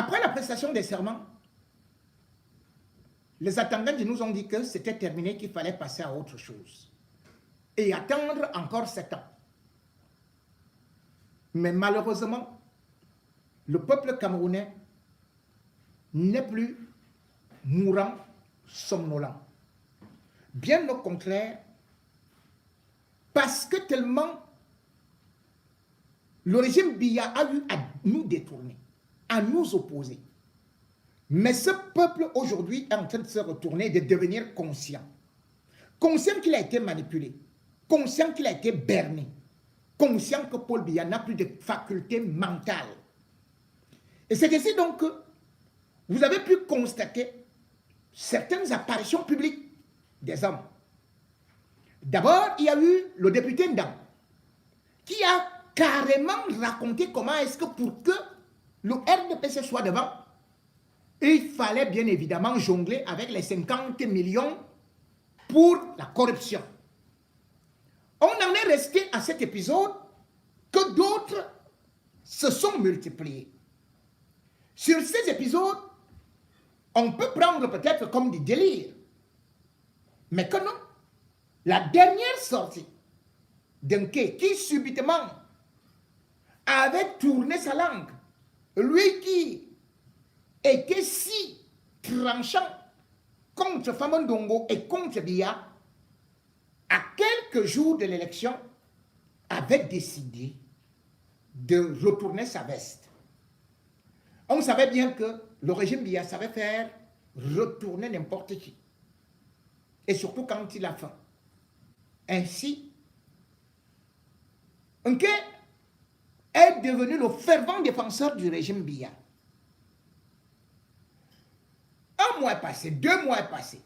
Après la prestation des serments, les attendants nous ont dit que c'était terminé, qu'il fallait passer à autre chose. Et attendre encore 7 ans. Mais malheureusement, le peuple camerounais n'est plus mourant, somnolent. Bien au contraire, parce que tellement le régime Biya a eu à nous détourner, à nous opposer. Mais ce peuple aujourd'hui est en train de se retourner, de devenir conscient. Conscient qu'il a été manipulé, conscient qu'il a été berné, conscient que Paul Biya n'a plus de faculté mentale. Et c'est ainsi donc que vous avez pu constater certaines apparitions publiques des hommes. D'abord, il y a eu le député Ndam, qui a carrément raconté comment est-ce que pour que le RDPC soit devant, il fallait bien évidemment jongler avec les 50 millions pour la corruption. On en est resté à cet épisode que d'autres se sont multipliés. Sur ces épisodes, on peut prendre peut-être comme du délire, mais que non. La dernière sortie d'un quai qui subitement avait tourné sa langue, lui qui était si tranchant contre Famondongo et contre Biya, à quelques jours de l'élection, avait décidé de retourner sa veste. On savait bien que le régime Biya savait faire retourner n'importe qui. Et surtout quand il a faim. Ainsi, Nké est devenu le fervent défenseur du régime Biya. Un mois est passé, 2 mois est passé.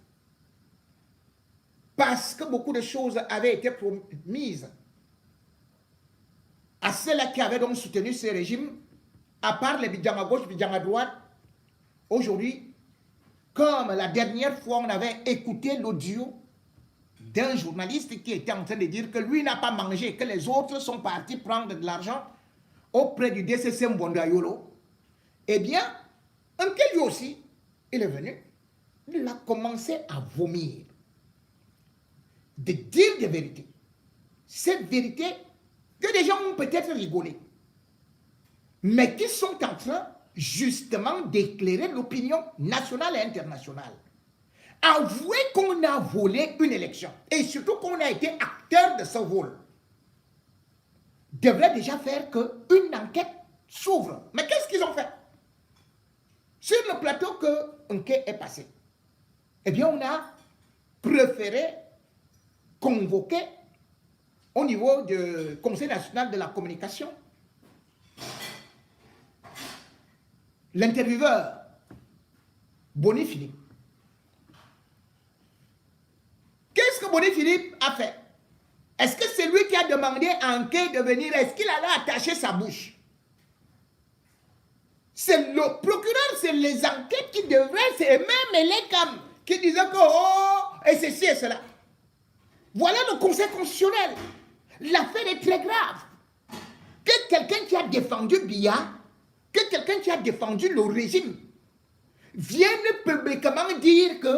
Parce que beaucoup de choses avaient été promises à ceux-là qui avaient donc soutenu ce régime, à part les bidjans à gauche, bidjans à droite. Aujourd'hui, comme la dernière fois, on avait écouté l'audio d'un journaliste qui était en train de dire que lui n'a pas mangé, que les autres sont partis prendre de l'argent auprès du DCC Mbondayolo, eh bien, lui aussi, il est venu, il a commencé à vomir, de dire des vérités. Cette vérité que des gens ont peut-être rigolé, mais qui sont en train justement d'éclairer l'opinion nationale et internationale. Avouer qu'on a volé une élection, et surtout qu'on a été acteur de ce vol, devrait déjà faire qu'une enquête s'ouvre. Mais qu'est-ce qu'ils ont fait? Sur le plateau que Nké est passé, eh bien on a préféré convoquer au niveau du Conseil national de la communication l'intervieweur Boni Philippe. Qu'est-ce que Boni Philippe a fait? Est-ce que c'est lui qui a demandé à Nké de venir? Est-ce qu'il allait attacher sa bouche? C'est le procureur, c'est les enquêtes qui devraient, c'est même les CAM qui disaient que, oh, et ceci et cela. Voilà le Conseil constitutionnel. L'affaire est très grave. Que quelqu'un qui a défendu Biya, que quelqu'un qui a défendu le régime, vienne publiquement dire que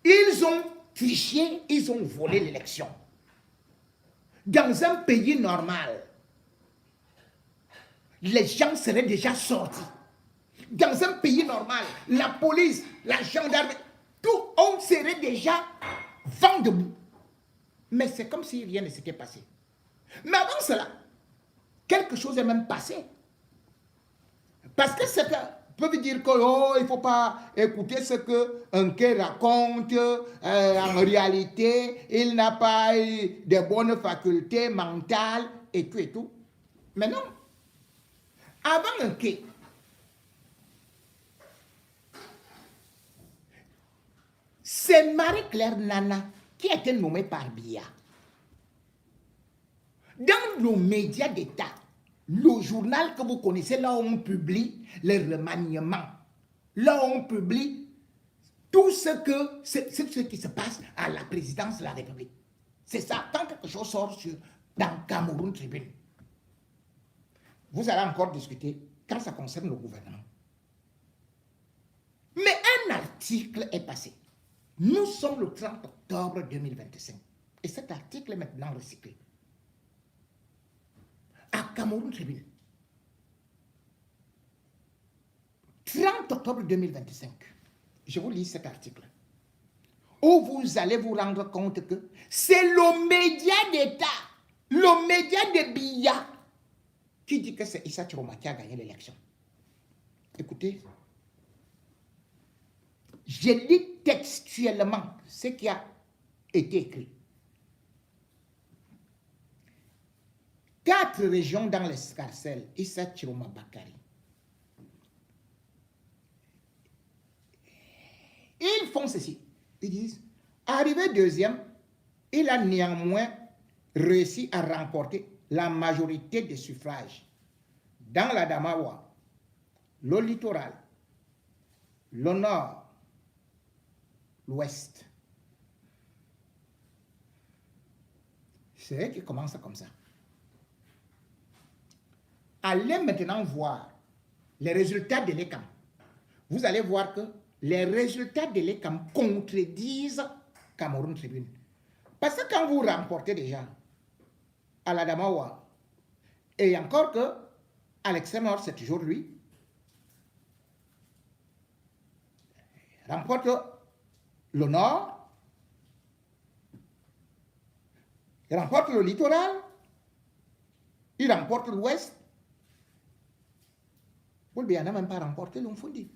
ils ont triché, ils ont volé l'élection. Dans un pays normal, les gens seraient déjà sortis. Dans un pays normal, la police, la gendarmerie, tout, on serait déjà vent debout. Mais c'est comme si rien ne s'était passé. Mais avant cela, quelque chose est même passé. Parce que certains peuvent dire que oh, il ne faut pas écouter ce que Nké raconte. En réalité, il n'a pas eu de bonnes facultés mentales et tout et tout. Mais non. Avant Nké, c'est Marie-Claire Nana qui a été nommée par Biya. Dans nos médias d'État, le journal que vous connaissez, là où on publie les remaniements, là où on publie tout ce qui se passe à la présidence de la République. C'est ça, quand quelque chose sort dans Cameroun Tribune. Vous allez encore discuter quand ça concerne le gouvernement. Mais un article est passé. Nous sommes le 30 octobre 2025. Et cet article est maintenant recyclé. À Cameroun Tribune. 30 octobre 2025. Je vous lis cet article. Où vous allez vous rendre compte que c'est le média d'État, le média de Biya, qui dit que c'est Issa Chiroma qui a gagné l'élection. Écoutez, je lis textuellement ce qui a été écrit. 4 régions dans l'escarcelle, Issa Chiroma Bakari. Ils font ceci. Ils disent, arrivé deuxième, il a néanmoins réussi à remporter la majorité des suffrages dans la Damawa, le littoral, le nord, l'ouest. C'est eux qui commencent comme ça. Allez maintenant voir les résultats de l'ECAM. Vous allez voir que les résultats de l'ECAM contredisent Cameroun Tribune. Parce que quand vous remportez déjà à la Damawa, et encore que à l'extrême nord, c'est toujours lui, remporte le nord, il remporte le littoral, il remporte l'ouest. Paul Biya n'a même pas remporté l'Omfondi.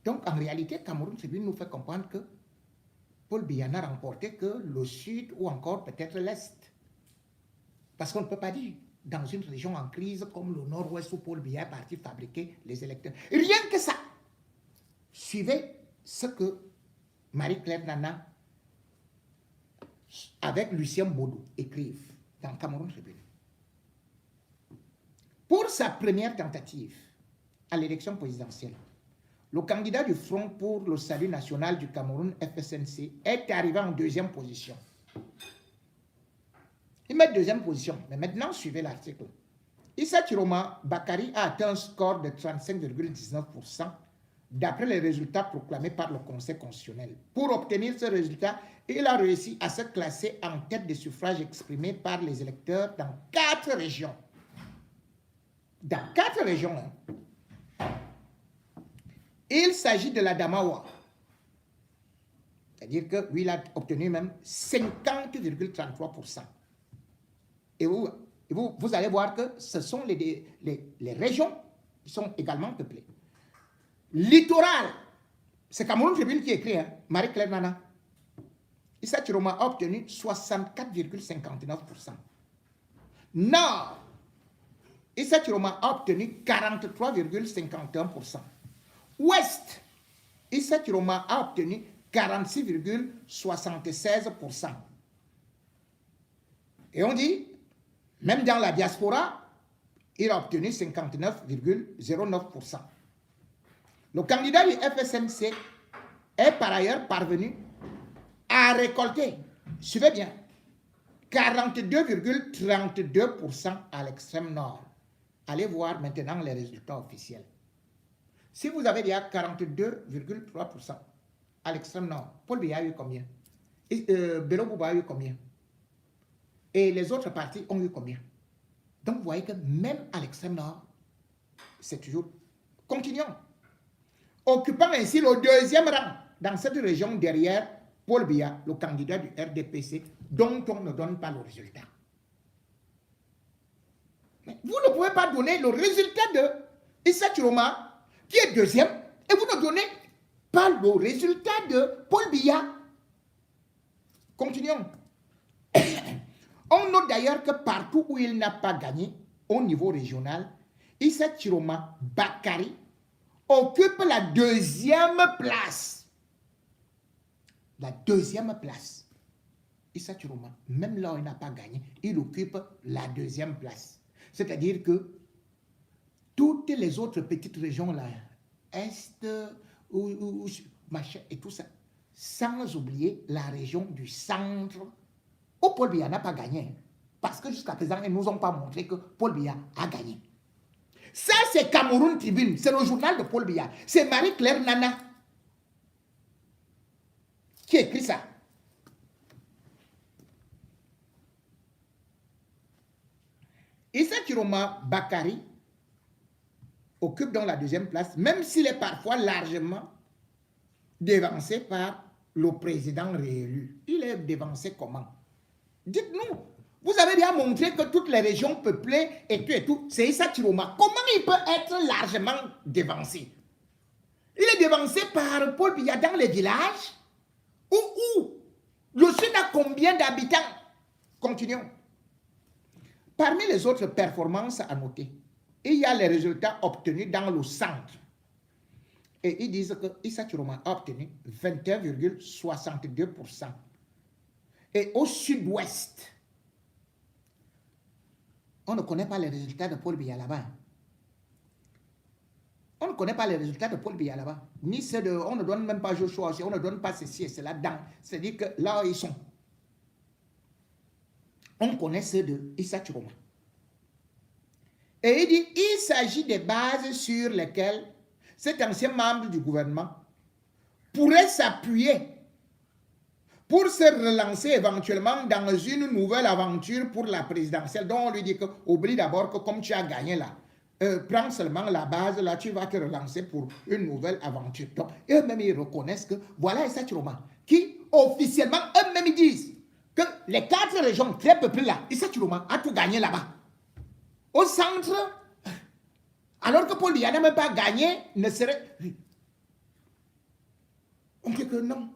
Donc, en réalité, Cameroun Tribune nous fait comprendre que Paul Biya n'a remporté que le sud ou encore peut-être l'est. Parce qu'on ne peut pas dire, dans une région en crise comme le nord-ouest où Paul Biya est parti fabriquer les électeurs. Rien que ça. Suivez ce que Marie-Claire Nana, avec Lucien Bodo, écrivent dans Cameroun Tribune. Pour sa première tentative à l'élection présidentielle, le candidat du Front pour le salut national du Cameroun, FSNC, est arrivé en deuxième position. Il met deuxième position, mais maintenant, suivez l'article. Issa Chiroma Bakari a atteint un score de 35,19% d'après les résultats proclamés par le Conseil constitutionnel. Pour obtenir ce résultat, il a réussi à se classer en tête des suffrages exprimés par les électeurs dans 4 régions. Dans 4 régions, hein. Il s'agit de la Damawa. C'est-à-dire que lui, il a obtenu même 50,33%. Et vous allez voir que ce sont les régions qui sont également peuplées. Littoral, c'est Cameroun Tribune qui écrit, hein, Marie-Claire Nana. Issa Chiroma a obtenu 64,59%. Nord, Issa Chiroma a obtenu 43,51%. Ouest, Issa Chiroma a obtenu 46,76%. Et on dit, même dans la diaspora, il a obtenu 59,09%. Le candidat du FSNC est par ailleurs parvenu à récolter, suivez bien, 42,32% à l'extrême nord. Allez voir maintenant les résultats officiels. Si vous avez déjà 42,3% à l'extrême nord, Paul Biya a eu combien? Bello Bouba a eu combien? Et les autres partis ont eu combien? Donc vous voyez que même à l'extrême nord, c'est toujours... Continuons. Occupant ainsi le deuxième rang dans cette région derrière Paul Biya, le candidat du RDPC, dont on ne donne pas le résultat. Mais vous ne pouvez pas donner le résultat de Issa Chiroma, qui est deuxième, et vous ne donnez pas le résultat de Paul Biya. Continuons. On note d'ailleurs que partout où il n'a pas gagné, au niveau régional, Issa Chiroma Bakari occupe la deuxième place. La deuxième place. Issa Chiroma, même là où il n'a pas gagné, il occupe la deuxième place. C'est-à-dire que toutes les autres petites régions là, Est, machin et tout ça, sans oublier la région du centre, où Paul Biya n'a pas gagné. Parce que jusqu'à présent, ils ne nous ont pas montré que Paul Biya a gagné. Ça, c'est Cameroun Tribune, c'est le journal de Paul Biya. C'est Marie-Claire Nana qui écrit ça. Issa Chiroma Bakari occupe donc la deuxième place, même s'il est parfois largement dévancé par le président réélu. Il est dévancé comment? Dites-nous. Vous avez bien montré que toutes les régions peuplées et tout, c'est Issa Chiroma. Comment il peut être largement dévancé? Il est dévancé par Paul Biya dans les villages. Où? Le Sud a combien d'habitants? Continuons. Parmi les autres performances à noter, il y a les résultats obtenus dans le centre. Et ils disent que Issa Chiroma a obtenu 21,62%. Et au sud-ouest, on ne connaît pas les résultats de Paul Biya là-bas. On ne connaît pas les résultats de Paul Biya là-bas. Ni ceux de, on ne donne même pas Joshua, on ne donne pas ceci et cela dans. C'est-à-dire que là où ils sont, on connaît ceux de Issa Chiroma. Et il dit, il s'agit des bases sur lesquelles cet ancien membre du gouvernement pourrait s'appuyer pour se relancer éventuellement dans une nouvelle aventure pour la présidentielle. Donc on lui dit que, oublie d'abord que comme tu as gagné là, prends seulement la base, là tu vas te relancer pour une nouvelle aventure. Donc eux-mêmes ils reconnaissent que voilà Issa Chiroma qui officiellement eux-mêmes ils disent que les 4 régions très peuplées là, Issa Chiroma a tout gagné là-bas. Au centre, alors que Paul Biya n'a même pas gagné, ne serait... On dit que non.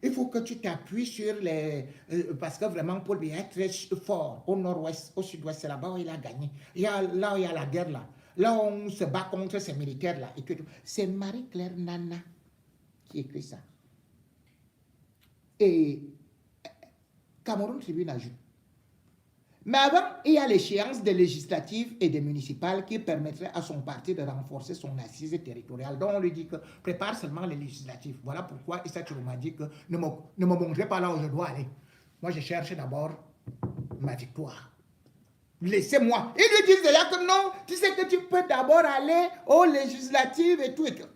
Il faut que tu t'appuies sur les... parce que vraiment, Paul Biya est très fort. Au nord-ouest, au sud-ouest, c'est là-bas où il a gagné. Là où il y a la guerre, là. Là où on se bat contre ces militaires, là. C'est Marie-Claire Nana qui écrit ça. Et Cameroun Tribune ajoute. Mais avant, il y a l'échéance des législatives et des municipales qui permettraient à son parti de renforcer son assise territoriale. Donc on lui dit que prépare seulement les législatives. Voilà pourquoi Issa Chiroma dit que ne me montrez pas là où je dois aller. Moi je cherche d'abord ma victoire. Laissez-moi. Ils lui disent là que non, tu sais que tu peux d'abord aller aux législatives et tout. Et tout.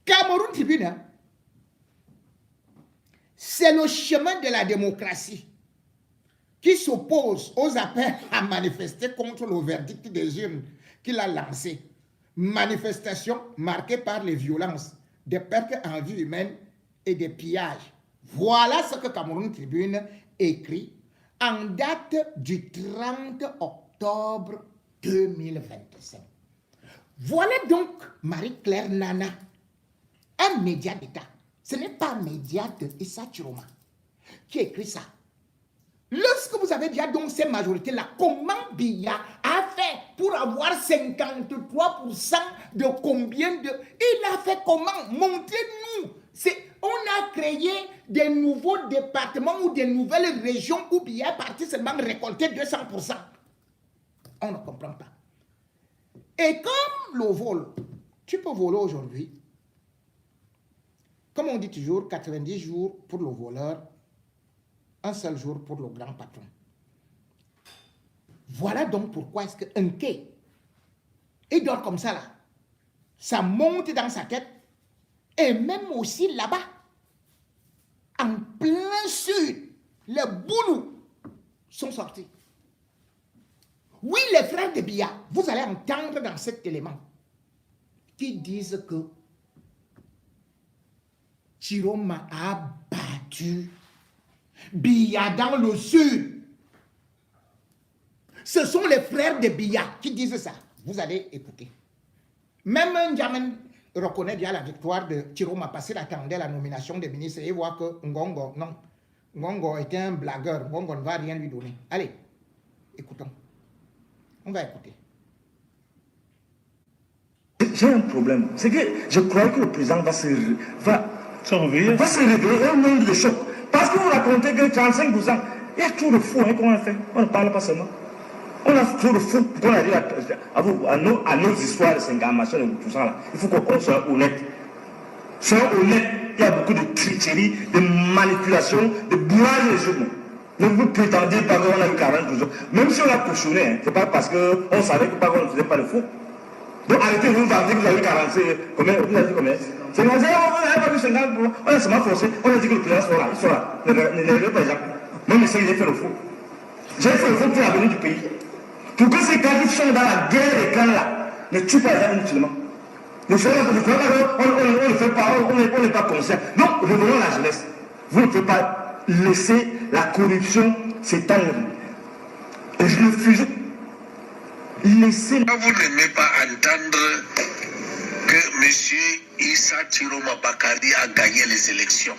Cameroun Tribune, hein? C'est le chemin de la démocratie qui s'oppose aux appels à manifester contre le verdict des urnes qu'il a lancé. Manifestation marquée par les violences, des pertes en vie humaine et des pillages. Voilà ce que Cameroun Tribune écrit en date du 30 octobre 2025. Voilà donc Marie-Claire Nana, un média d'État. Ce n'est pas un média de Issa Chiroma qui écrit ça. Lorsque vous avez déjà donc ces majorités-là, comment Biya a fait pour avoir 53% de combien de... Il a fait comment? Montrez-nous. On a créé des nouveaux départements ou des nouvelles régions où Biya est parti seulement récolter 200%. On ne comprend pas. Et comme le vol, tu peux voler aujourd'hui. Comme on dit toujours, 90 jours pour le voleur, un seul jour pour le grand patron. Voilà donc pourquoi est-ce qu'un quai, il dort comme ça là. Ça monte dans sa tête. Et même aussi là-bas, en plein sud, les boulous sont sortis. Oui, les frères de Biya, vous allez entendre dans cet élément, qui disent que Chiroma a battu Biya dans le sud. Ce sont les frères de Biya qui disent ça. Vous allez écouter. Même N'Djamena reconnaît bien la victoire de Chiroma parce qu'il attendait la nomination des ministres et voit que Ngongo, non. Ngongo était un blagueur. Ngongo ne va rien lui donner. Allez, écoutons. On va écouter. J'ai un problème. C'est que je croyais que le président va se réveiller au monde de choc. Parce que vous racontez que 35%, il y a trop de fous hein, qu'on a fait. On ne parle pas seulement. On a trop de fous qu'on a dit à nos histoires de 50 machin de tout ça là. Il faut qu'on soit honnête. Soyons honnêtes. Il y a beaucoup de tricherie, de manipulation, de bourrage des journaux. Ne vous prétendez pas qu'on a eu 40%. Même si on a cautionné, hein, c'est pas parce qu'on savait que qu'on ne faisait pas le faux. Donc arrêtez, vous vendez que vous avez 45. Combien? Vous avez dit combien? C'est comme ça, on n'a pas vu 50, on a seulement forcé, on a dit que le président soit là, il soit là, le président. Moi, je sais que j'ai fait le faux. J'ai fait le faux pour l'avenir du pays. Pour que ces gars qui sont dans la guerre des clans là ne tuent pas les gens inutilement. On ne fait pas, on n'est pas conscient. Non, revenons à la jeunesse. Vous ne pouvez pas laisser la corruption s'étendre. Et je refuse. Laissez. Vous n'aimez pas entendre que M. Issa Chiroma Bakari a gagné les élections.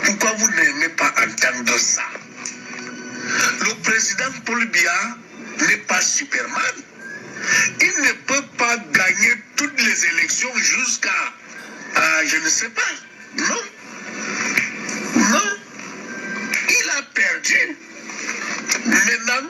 Pourquoi vous n'aimez pas entendre ça? Le président Paul Biya n'est pas Superman. Il ne peut pas gagner toutes les élections jusqu'à, je ne sais pas. Non. Non. Il a perdu. Maintenant,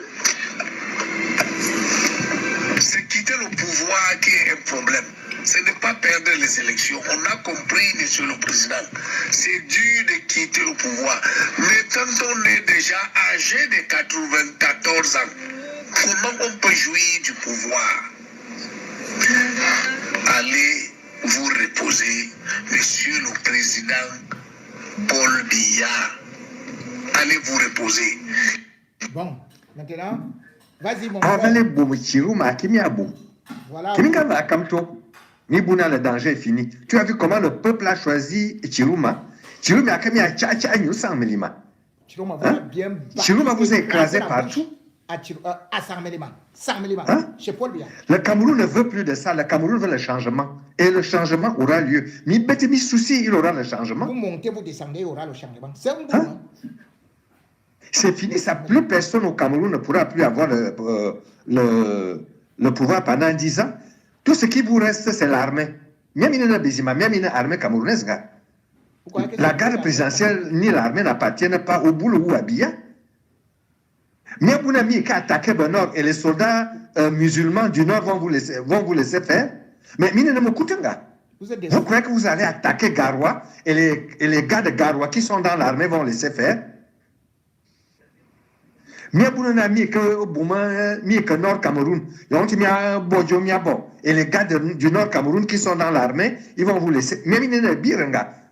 c'est quitter le pouvoir qui est un problème. Ce n'est pas perdre les élections. On a compris, monsieur le président. C'est dur de quitter le pouvoir. Mais quand on est déjà âgé de 94 ans, comment on peut jouir du pouvoir? Allez vous reposer, monsieur le président Paul Biya. Allez vous reposer. Bon, maintenant, vas-y mon Avalé boum Chiruma qui m'y a boum. Voilà. Qui m'y a comme toi. Nibouna, le danger est fini. Tu as vu comment le peuple a choisi Chiruma? Chiruma a comme un tcha nous sans melima. Chiroma vous a bien battu. Chiruma vous a écrasé partout. À Sarmelima. Sarmelima. Hein? Chez Paul Biya. Le Cameroun ne veut plus de ça. Le Cameroun veut le changement. Et le changement aura lieu. Mi bête mi souci, il aura le changement. Vous montez, vous descendez, il y aura le changement. C'est un bon. Hein? C'est fini, ça. Plus personne au Cameroun ne pourra plus avoir le pouvoir pendant 10 ans. Tout ce qui vous reste, c'est l'armée. Même une armée camerounaise. La garde présidentielle ni l'armée n'appartiennent pas au boulot ou à Biya. Même un ami qui a attaqué le nord et les soldats musulmans du nord vont vous laisser faire. Mais vous croyez que vous allez attaquer Garoua et les gars de Garoua qui sont dans l'armée vont laisser faire? Même un ami que nord Cameroun, et les gars du nord Cameroun qui sont dans l'armée, ils vont vous laisser. Même le bir,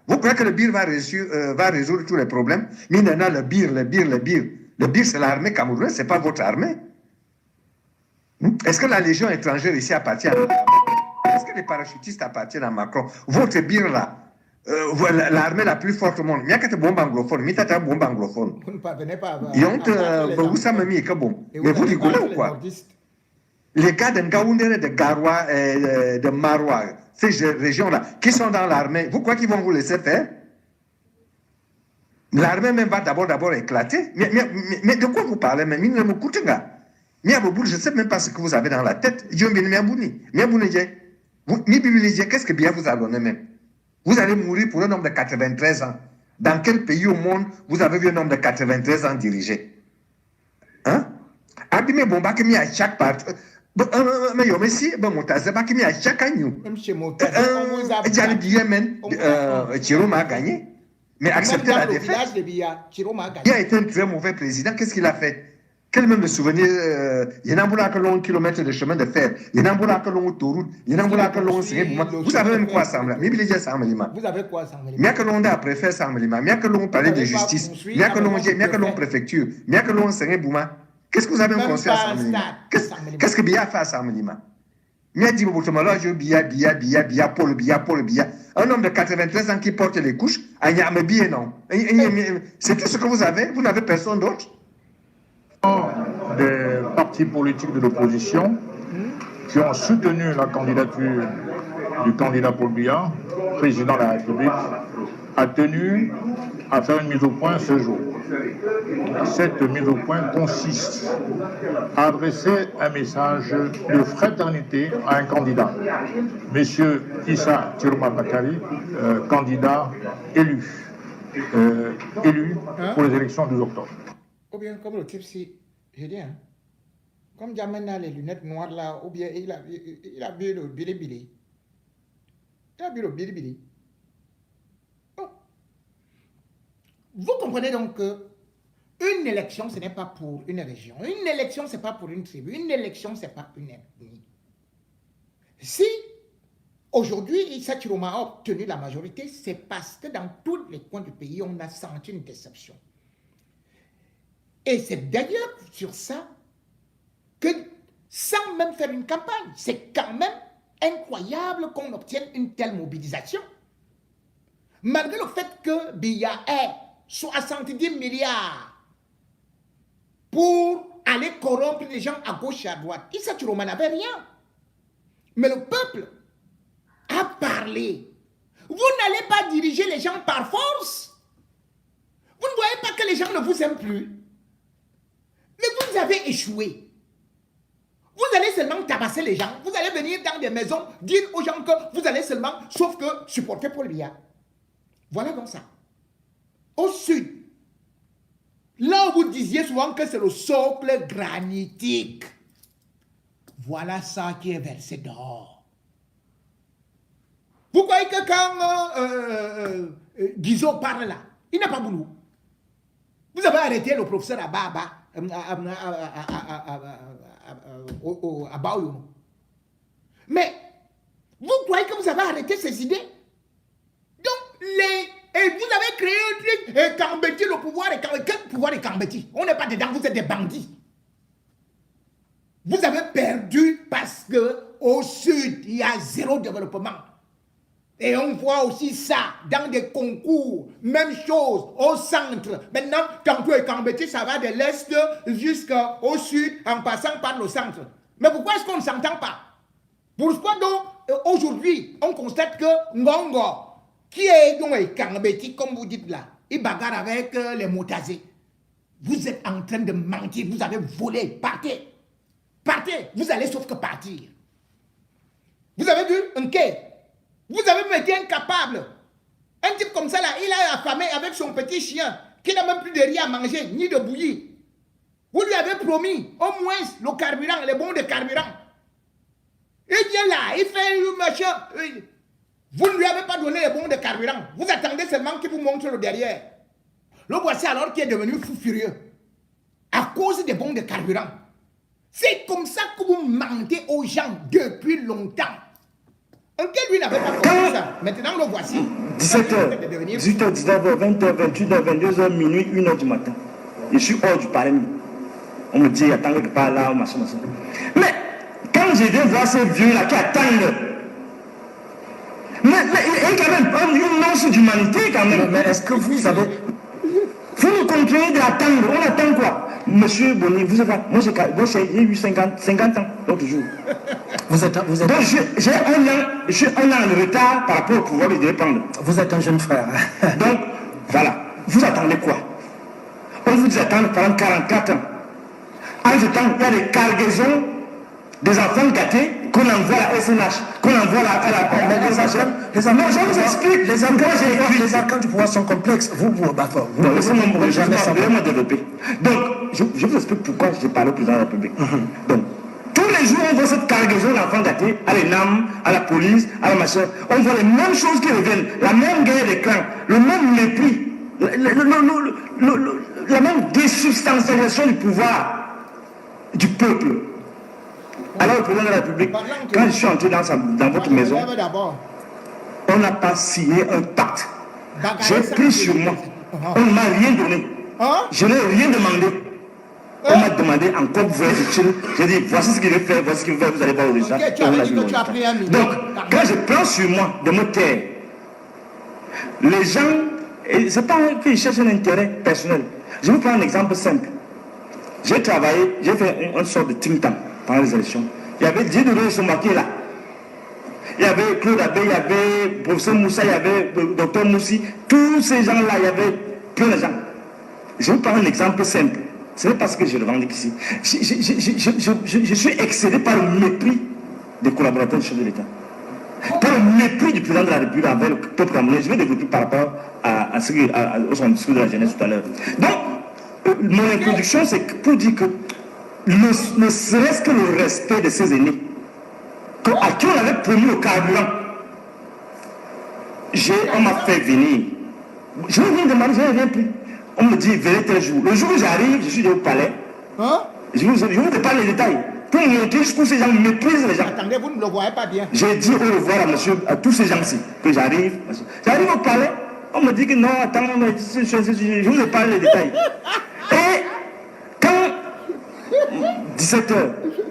vous croyez que le bir va résoudre tous les problèmes? Mais le bir. Le bir, c'est l'armée camerounaise, ce n'est pas votre armée. Est-ce que la Légion étrangère ici appartient à l'armée? Est-ce que les parachutistes appartiennent à Macron? Votre bir là, l'armée la plus forte au monde. Il y a une bombe anglophone, il y a une bombe anglophone. Vous ne parvenez pas à. Vous savez, mais vous rigolez ou quoi? Les gars de Ngaoundere, de Garoua, de Maroua, ces régions-là, qui sont dans l'armée, vous croyez qu'ils vont vous laisser faire? L'armée même va d'abord éclater. Mais de quoi vous parlez? Mais je ne sais même pas ce que vous avez dans la tête. Qu'est-ce que bien vous a donné même? Vous allez mourir pour un homme de 93 ans. Dans quel pays au monde vous avez vu un homme de 93 ans diriger? Hein? Abimé Bomba qui mis à chaque parti. Mais yo messi bon montaze pas qui mis à chaque année. Même chez Montaze, on vous a Chiroma a gagné. Mais accepter la défaite. Il a été un très mauvais président. Qu'est-ce qu'il a fait? Quel même souvenir? Il y a un long kilomètre de chemin de fer. Il y a un long autoroute. Il y a un long. Vous savez même quoi, Samla? Vous avez quoi, Samla? Il y a que l'on a préféré Samla. Il y a que l'on parlait de justice. Il y a que l'on préfecture. Il y a que l'on Sengé Bouma. Qu'est-ce que vous avez construit à Samla? Qu'est-ce que Biya fait à Samla? Il a dit Biya, Paul Biya. Un homme de 93 ans qui porte les couches, non. C'est tout ce que vous avez? Vous n'avez personne d'autre? Des partis politiques de l'opposition qui ont soutenu la candidature du candidat Paul Biya, président de la République, a tenu à faire une mise au point ce jour. Cette mise au point consiste à adresser un message de fraternité à un candidat, M. Issa Chiroma Bakari, candidat élu pour les élections du 12 octobre. Ou bien comme le type si, je dis, hein, comme Jamen a les lunettes noires là, ou bien il a vu le bilibili. Il a vu le bilibili. Vous comprenez donc que une élection, ce n'est pas pour une région. Une élection, ce n'est pas pour une tribu. Une élection, ce n'est pas une ethnie. Si Aujourd'hui, Issa Chiroma a obtenu la majorité, c'est parce que dans tous les coins du pays, on a senti une déception. Et c'est d'ailleurs sur ça que, sans même faire une campagne, c'est quand même incroyable qu'on obtienne une telle mobilisation. Malgré le fait que Biya ait 70 milliards pour aller corrompre les gens à gauche et à droite, Issa Chiroma n'avait rien. Mais le peuple a parlé. Vous n'allez pas diriger les gens par force. Vous ne voyez pas que les gens ne vous aiment plus. Mais vous avez échoué. Vous allez seulement tabasser les gens. Vous allez venir dans des maisons, dire aux gens que vous allez seulement, sauf que supporter Paul Biya. Voilà donc ça. Au sud, là où vous disiez souvent que c'est le socle granitique, voilà ça qui est versé dehors. Vous croyez que quand Guizot parle là, il n'a pas boulot. Vous avez arrêté le professeur Ababa à Baoyono. Mais vous croyez que vous avez arrêté ces idées? Donc, et vous avez créé un truc, Kambeti, le pouvoir, et quel pouvoir est Kambeti? On n'est pas dedans, vous êtes des bandits. Vous avez perdu parce qu'au sud, il y a zéro développement. Et on voit aussi ça dans des concours, même chose au centre. Maintenant, tantôt et Kambeti, ça va de l'est jusqu'au sud en passant par le centre. Mais pourquoi est-ce qu'on ne s'entend pas? Pourquoi donc aujourd'hui, on constate que Ngongo, qui est donc Kambeti, comme vous dites là, il bagarre avec les Motazé. Vous êtes en train de mentir, vous avez volé, partez. Partez, vous allez sauf que partir. Vous avez vu un quai? Vous avez été incapable. Un type comme ça là, il a affamé avec son petit chien, qui n'a même plus de riz à manger, ni de bouillie. Vous lui avez promis au moins le carburant, les bons de carburant. Il vient là, il fait le machin. Vous ne lui avez pas donné les bons de carburant. Vous attendez seulement qu'il vous montre le derrière. Le voici alors qui est devenu fou furieux. À cause des bons de carburant. C'est comme ça que vous mentez aux gens depuis longtemps. Lui n'avait pas compris ça. Maintenant, le voici. 17h, 18h, 19h, 20h, 28h, 22h, minuit, 1h du matin. Je suis hors du palais. On me dit, attends quelque part là, machin. Mais quand je viens voir ces vieux-là qui attendent, mais il y a quand même une manche d'humanité quand même. Mais est-ce que vous avez... Vous nous continuez d'attendre. On attend quoi? Monsieur Bonny, vous savez, moi j'ai eu 50 ans l'autre jour. Vous êtes... Donc j'ai je suis un an de retard par rapport au pouvoir que je devais prendre. Vous êtes un jeune frère. Donc, voilà. Vous attendez quoi? On vous attend pendant 44 ans. En ce temps, il y a des cargaisons des enfants gâtés qu'on envoie à la SNH, qu'on envoie à la je vous explique. Les arcanes du pouvoir sont complexes. Vous ne pouvez jamais me développer. Donc, je vous explique pourquoi j'ai parlé au président de la République. Donc, tous les jours, on voit cette cargaison d'enfants gâtés à l'ENAM, à la police, à la machin. On voit les mêmes choses qui reviennent, la même guerre des clans, le même mépris, la même désubstantialisation du pouvoir du peuple. Alors, le président de la République, quand je suis entré dans votre maison, on n'a pas signé un pacte. J'ai pris sur moi. On ne m'a rien donné. Je n'ai rien demandé. On m'a demandé encore vous êtes utile. J'ai dit voici ce qu'il veut faire, voici ce qu'il veut faire, vous allez voir au résultat. Donc, quand je prends sur moi de me taire, les gens, c'est pas qu'ils cherchent un intérêt personnel. Je vous prends un exemple simple. J'ai travaillé, j'ai fait une sorte de think tank pendant les élections. Il y avait Dieudonné Somaké là. Il y avait Claude Abbé, il y avait professeur Moussa, il y avait docteur Moussi. Tous ces gens-là, il y avait plein de gens. Je vous prends un exemple simple. Ce n'est pas ce que je revendique ici. Je suis excédé par le mépris des collaborateurs du chef de l'État. Par le mépris du président de la République envers le peuple camerounais. Je vais développer par rapport à son discours de la jeunesse tout à l'heure. Donc, mon introduction, c'est pour dire que ne serait-ce que le respect de ses aînés, à qui on avait promis le carburant, on m'a fait venir. Je n'ai rien demandé, je n'ai rien pris. On me dit, venez tel jour. Le jour où j'arrive, je suis au palais. Je vous déparle les détails. pour montrer jusqu'où ces gens méprisent les gens. Attendez, vous ne le voyez pas bien. J'ai dit au revoir à monsieur, à tous ces gens-ci, que j'arrive. J'arrive au palais, on me dit que non, attends, je vous ai parlé les détails. Et quand 17h,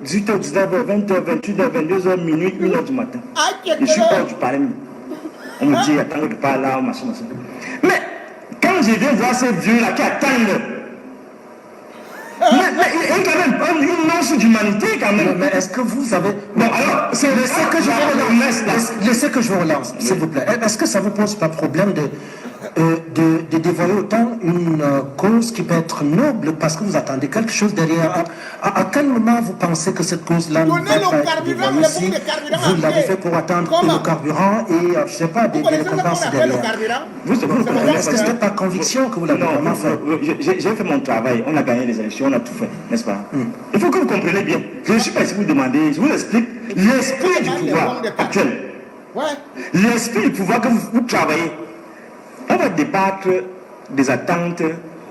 18h, 19h, 20h, 28h, 22h, minuit, 1h du matin, je suis hors du palais. On me dit, attends, je parle là, machin. Mais quand je viens voir ces vieux-là qui attendent, mais quand même, une once d'humanité quand même. Mais est-ce que vous avez... Bon, alors, c'est laissez que je vous relance. Laissez que je vous relance, s'il vous plaît. Est-ce que ça vous pose pas problème de dévoiler autant une cause qui peut être noble parce que vous attendez quelque chose derrière? À quel moment vous pensez que cette cause-là ne va pas être dévoilée si vous l'avez fait pour attendre le carburant et, je ne sais pas, des récompenses derrière? Est-ce que ce n'est pas conviction que vous l'avez vraiment fait? J'ai fait mon travail, on a gagné les élections, on a tout fait, n'est-ce pas? Il faut que vous compreniez bien. Je ne suis pas ici pour vous demander, je vous explique l'esprit du pouvoir actuel. L'esprit du pouvoir que vous travaillez. On va débattre des attentes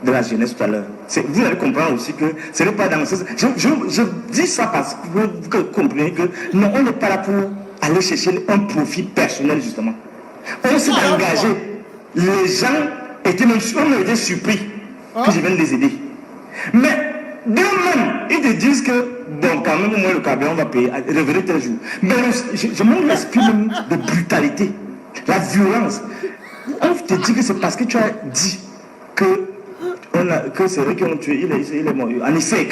de la jeunesse tout à l'heure. Vous allez comprendre aussi que ce n'est pas dans ce... Je dis ça parce que vous comprenez que non, on n'est pas là pour aller chercher un profit personnel, justement. On s'est engagé. Les gens étaient même surpris que je vienne les aider. Mais d'eux-mêmes, ils te disent que, bon, quand même, au moins le carburant, on va payer, revenez tel jour. Mais je montre l'esprit de brutalité, la violence. On te dit que c'est parce que tu as dit que c'est eux qui ont tué, il est mort. En essai,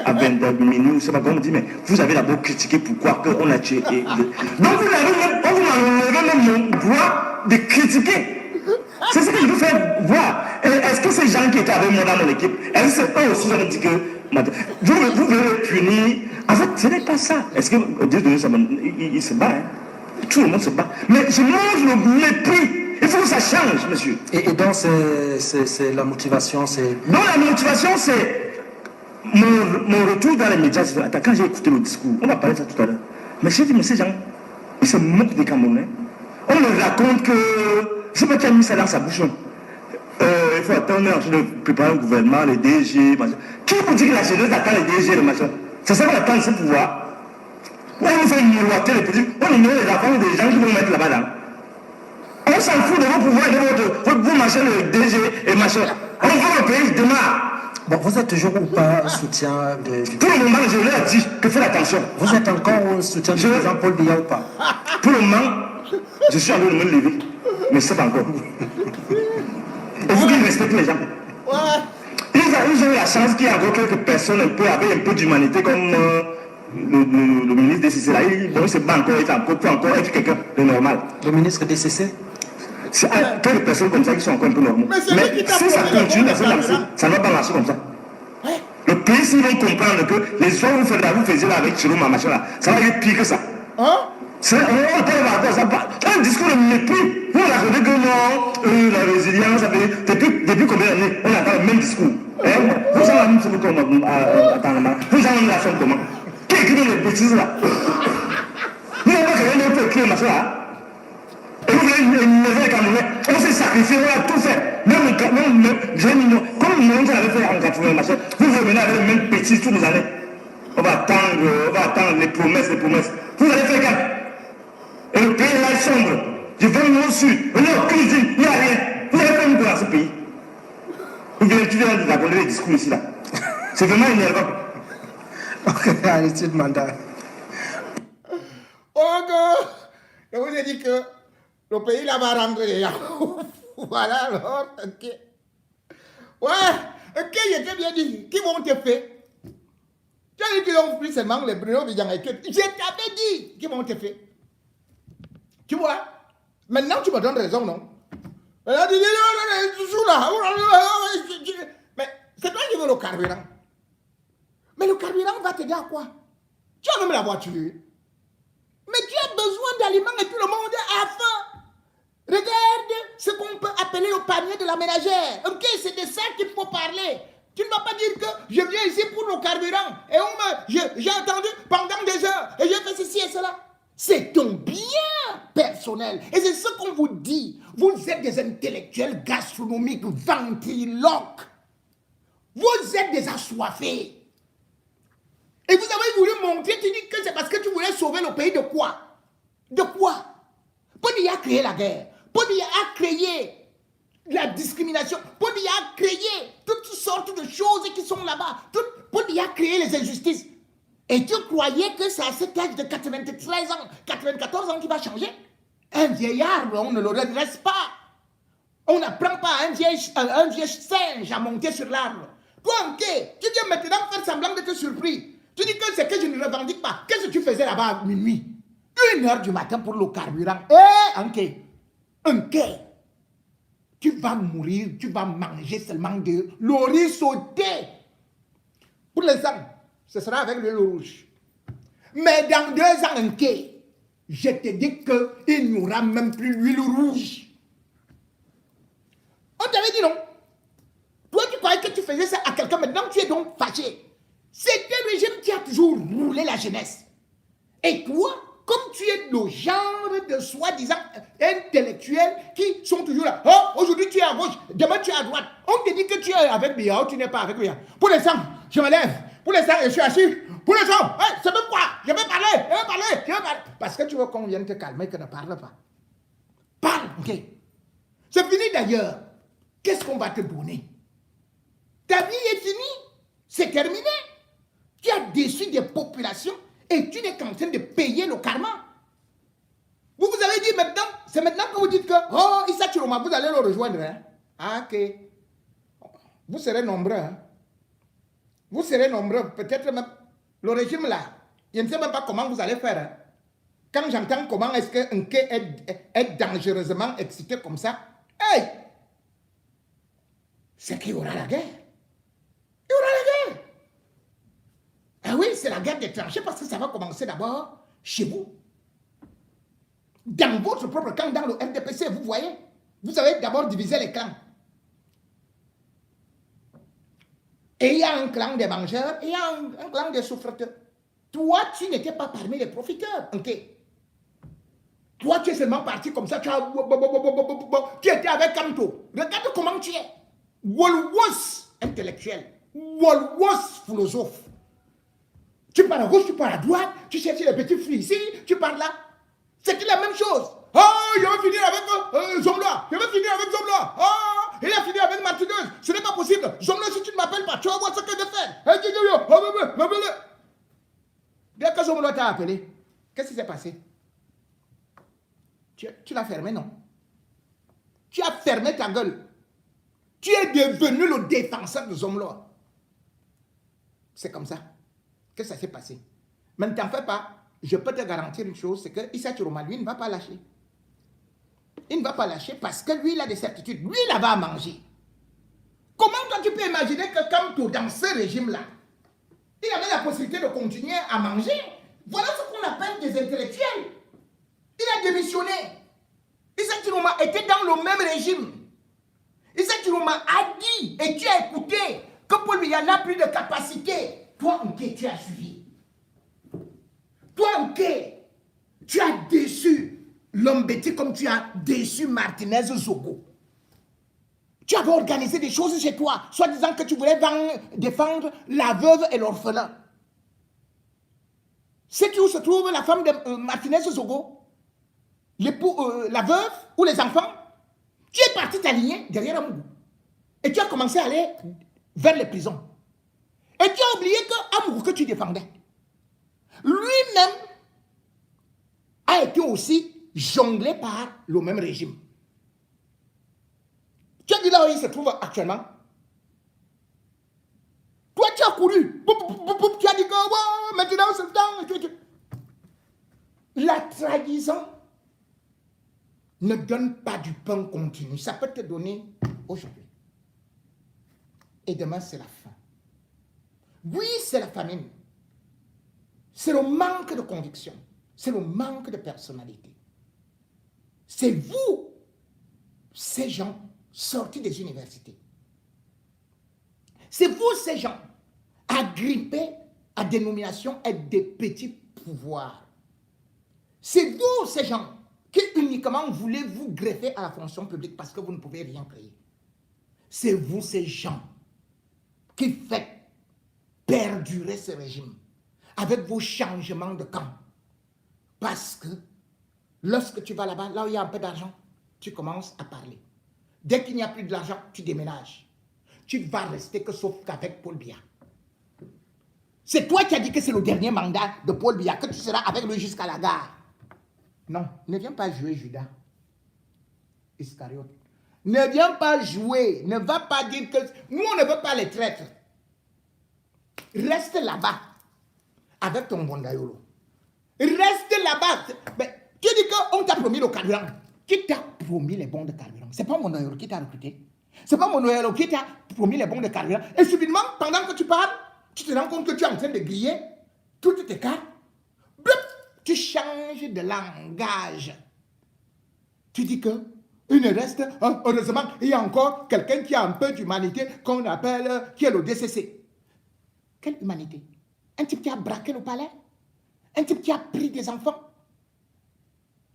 à 22 minutes, je sais pas comment on dit, mais vous avez d'abord critiqué pourquoi on a tué. Donc on vous m'enlève même mon droit de critiquer. C'est ce que je veux faire voir. Est-ce que ces gens qui étaient avec moi dans mon équipe, est-ce que c'est eux aussi qui ont dit que vous voulez le punir? En fait, ce n'est pas ça. Est-ce que Dieu de nous, il se bat, hein? Tout le monde se bat. Mais je mange le mépris. Il faut que ça change, monsieur. Et donc, c'est la motivation, c'est... Donc, la motivation, c'est mon retour dans les médias. Attends, quand j'ai écouté le discours, on va parler de ça tout à l'heure. Mais j'ai dit, mais ces gens, ils se moquent des Camerounais. On me raconte que... Je sais pas qui a mis ça dans sa bouche. Il faut attendre, on est en train de préparer un gouvernement, les DG, machin. Qui vous dit que la jeunesse attend les DG, le machin? C'est ça qu'on attend, ce pouvoir. On nous fait miroiter les petits, on ignore les enfants des gens qui vont mettre là-bas là. On s'en fout de vos pouvoirs et de votre machin, le DG et machin. On veut le pays démarre. Bon, vous êtes toujours ou pas soutien de... Pour le moment, je leur ai dit que faites attention. Vous êtes encore un soutien de Jean-Paul Biya ou pas? Pour le moment, je suis en train de me lever. Mais c'est pas encore. Il faut qu'ils respectent les gens. Ils ont eu la chance qu'il y a encore quelques personnes avec un peu d'humanité comme... Le ministre DCC là, il se bat encore, il peut encore être quelqu'un de normal. Le ministre DCC? C'est quelques personnes comme ça qui sont encore un peu normaux. Mais si ça continue à se lancer, ça ne va pas marcher comme ça. Le pays, s'ils vont comprendre que les histoires que vous faisiez là avec Chiroma, machin là, ça va être pire que ça. On parle ça, un discours de mépris. Vous racontez que non, la résilience, depuis combien d'années, on attend le même discours. Vous savez la même chose comment attends, vous avez la somme comment? Qui écrit les bêtises là? Vous n'avez pas quelqu'un d'autre écrire machin là? Et vous voulez une nouvelle Camerounais? On s'est sacrifié, on a tout fait. Même comme nous avait fait en 80 machin, vous revenez avec les mêmes bêtises toutes les années. On va attendre les promesses. Vous allez faire quand? Et le pays là est sombre. Je vais au sud, il n'y a aucune usine, il n'y a rien. Vous allez faire une dans ce pays. Tu viens de raconter les discours ici là. C'est vraiment énervant. Ok, Aristide Manda. Je vous ai dit que le pays là va rentrer. Voilà alors, ok. Ouais, ok, j'étais bien dit. Qui vont te faire? Tu as dit qu'ils ont pris seulement les Bruno Bidjangaïke. Je t'avais dit qu'ils vont te faire. Tu vois? Maintenant tu me donnes raison, non? Mais c'est toi qui veux le carburant. Mais le carburant va t'aider à quoi? Tu as même la voiture. Mais tu as besoin d'aliments et tout le monde a faim. Regarde ce qu'on peut appeler le panier de la ménagère. Ok, c'est de ça qu'il faut parler. Tu ne vas pas dire que je viens ici pour le carburant. Et j'ai attendu pendant des heures. Et j'ai fait ceci et cela. C'est ton bien personnel. Et c'est ce qu'on vous dit. Vous êtes des intellectuels gastronomiques ventriloques. Vous êtes des assoiffés. Et vous avez voulu montrer, tu dis que c'est parce que tu voulais sauver le pays de quoi? De quoi? Podiya a créé la guerre. Podiya a créé la discrimination. Podiya a créé toutes sortes de choses qui sont là-bas. Podiya a créé les injustices. Et tu croyais que c'est à cet âge de 93 ans, 94 ans qui va changer? Un vieillard, on ne le redresse pas. On n'apprend pas à un vieil singe à monter sur l'arbre. Toi, ok, tu viens maintenant faire semblant d'être surpris. Tu dis que c'est que je ne revendique pas. Qu'est-ce que tu faisais là-bas à minuit? 1h du matin pour le carburant. Ok. Tu vas mourir, tu vas manger seulement de l'oriz sauté. Pour l'instant, ce sera avec l'huile rouge. Mais dans 2 ans, ok, je te dis qu'il n'y aura même plus l'huile rouge. On t'avait dit non. Toi, tu croyais que tu faisais ça à quelqu'un, maintenant tu es donc fâché. C'est un régime qui a toujours roulé la jeunesse. Et toi, comme tu es le genre de soi-disant intellectuels qui sont toujours là. Oh, aujourd'hui tu es à gauche, demain tu es à droite. On te dit que tu es avec Biya ou tu n'es pas avec Biya. Pour l'instant, je me lève. Pour l'instant, je suis assis. Pour l'instant, c'est même quoi? Je vais parler. Parce que tu veux qu'on vienne te calmer, que ne parle pas. Parle, ok. C'est fini d'ailleurs. Qu'est-ce qu'on va te donner? Ta vie est finie. C'est terminé. Tu as déçu des populations et tu n'es qu'en train de payer le karma. Vous avez dit maintenant, c'est maintenant que vous dites que, oh, Issa Chiroma, vous allez le rejoindre. Hein? Ah, ok. Vous serez nombreux. Hein? Vous serez nombreux. Peut-être même le régime là. Je ne sais même pas comment vous allez faire. Hein? Quand j'entends comment est-ce qu'un Nké est dangereusement excité comme ça, hey! C'est qu'il y aura la guerre. Il y aura la guerre. Ah oui, c'est la guerre des tranchées parce que ça va commencer d'abord chez vous. Dans votre propre camp, dans le RDPC, vous voyez, vous avez d'abord divisé les clans. Et il y a un clan des mangeurs et il y a un clan des souffreteurs. Toi, tu n'étais pas parmi les profiteurs. Ok. Toi, tu es seulement parti comme ça. Tu étais avec Kanto. Regarde comment tu es. Wolwos intellectuel. Wolwos philosophe. Tu pars à gauche, tu pars à droite, tu cherches les petits fruits ici, tu pars là. C'est la même chose. Oh, je vais finir avec Zomla. Je vais finir avec Zomla. Oh, il a fini avec Martineuse. Ce n'est pas possible. Zomla, si tu ne m'appelles pas, tu vas voir ce que je fais. Dès que Zomla t'a appelé, qu'est-ce qui s'est passé? Tu l'as fermé, non? Tu as fermé ta gueule. Tu es devenu le défenseur de Zomla. C'est comme ça que ça s'est passé. Mais ne t'en fais pas. Je peux te garantir une chose, c'est que Issa Chiroma, lui, ne va pas lâcher. Il ne va pas lâcher parce que lui, il a des certitudes. Lui, il a à manger. Comment toi, tu peux imaginer que comme dans ce régime-là, il avait la possibilité de continuer à manger? Voilà ce qu'on appelle des intellectuels. Il a démissionné. Issa Chiroma était dans le même régime. Issa Chiroma a dit, et tu as écouté, que pour lui, il n'y en a plus de capacité. Toi, ok, tu as suivi. Toi, ok, tu as déçu Lombeti comme tu as déçu Martinez Zogo. Tu avais organisé des choses chez toi, soit disant que tu voulais défendre la veuve et l'orphelin. Sais-tu où se trouve la femme de Martinez Zogo? La veuve ou les enfants? Tu es parti t'aligner derrière Amougou. Et tu as commencé à aller vers les prisons. Et tu as oublié que Amougou que tu défendais, lui-même a été aussi jonglé par le même régime. Tu as dit là où il se trouve actuellement. Toi, tu as couru. Tu as dit que oh, maintenant c'est le temps. La trahison ne donne pas du pain continu. Ça peut te donner aujourd'hui. Et demain, c'est la faim. Oui, c'est la famine. C'est le manque de conviction. C'est le manque de personnalité. C'est vous, ces gens sortis des universités. C'est vous, ces gens, agrippés à des nominations et des petits pouvoirs. C'est vous, ces gens, qui uniquement voulez vous greffer à la fonction publique parce que vous ne pouvez rien créer. C'est vous, ces gens, qui faites perdurer ce régime. avec vos changements de camp. Parce que lorsque tu vas là-bas, là où il y a un peu d'argent, tu commences à parler. Dès qu'il n'y a plus de l'argent, tu déménages. Tu vas rester que sauf qu'avec Paul Biya. C'est toi qui as dit que c'est le dernier mandat de Paul Biya, que tu seras avec lui jusqu'à la gare. Non, ne viens pas jouer Judas Iscariote. Ne viens pas jouer, ne va pas dire que... Nous, on ne veut pas les traîtres. Reste là-bas, avec ton bondayolo. Reste là-bas. Mais tu dis qu'on t'a promis le carburant. Qui t'a promis les bons de carburant? C'est pas mon Noyolo qui t'a recruté. C'est pas mon Noyolo qui t'a promis les bons de carburant. Et subitement, pendant que tu parles, tu te rends compte que tu es en train de griller toutes tes cartes. Tu changes de langage. Tu dis que il ne reste, heureusement, il y a encore quelqu'un qui a un peu d'humanité qu'on appelle, qui est le DCC. Quelle humanité? Un type qui a braqué le palais? Un type qui a pris des enfants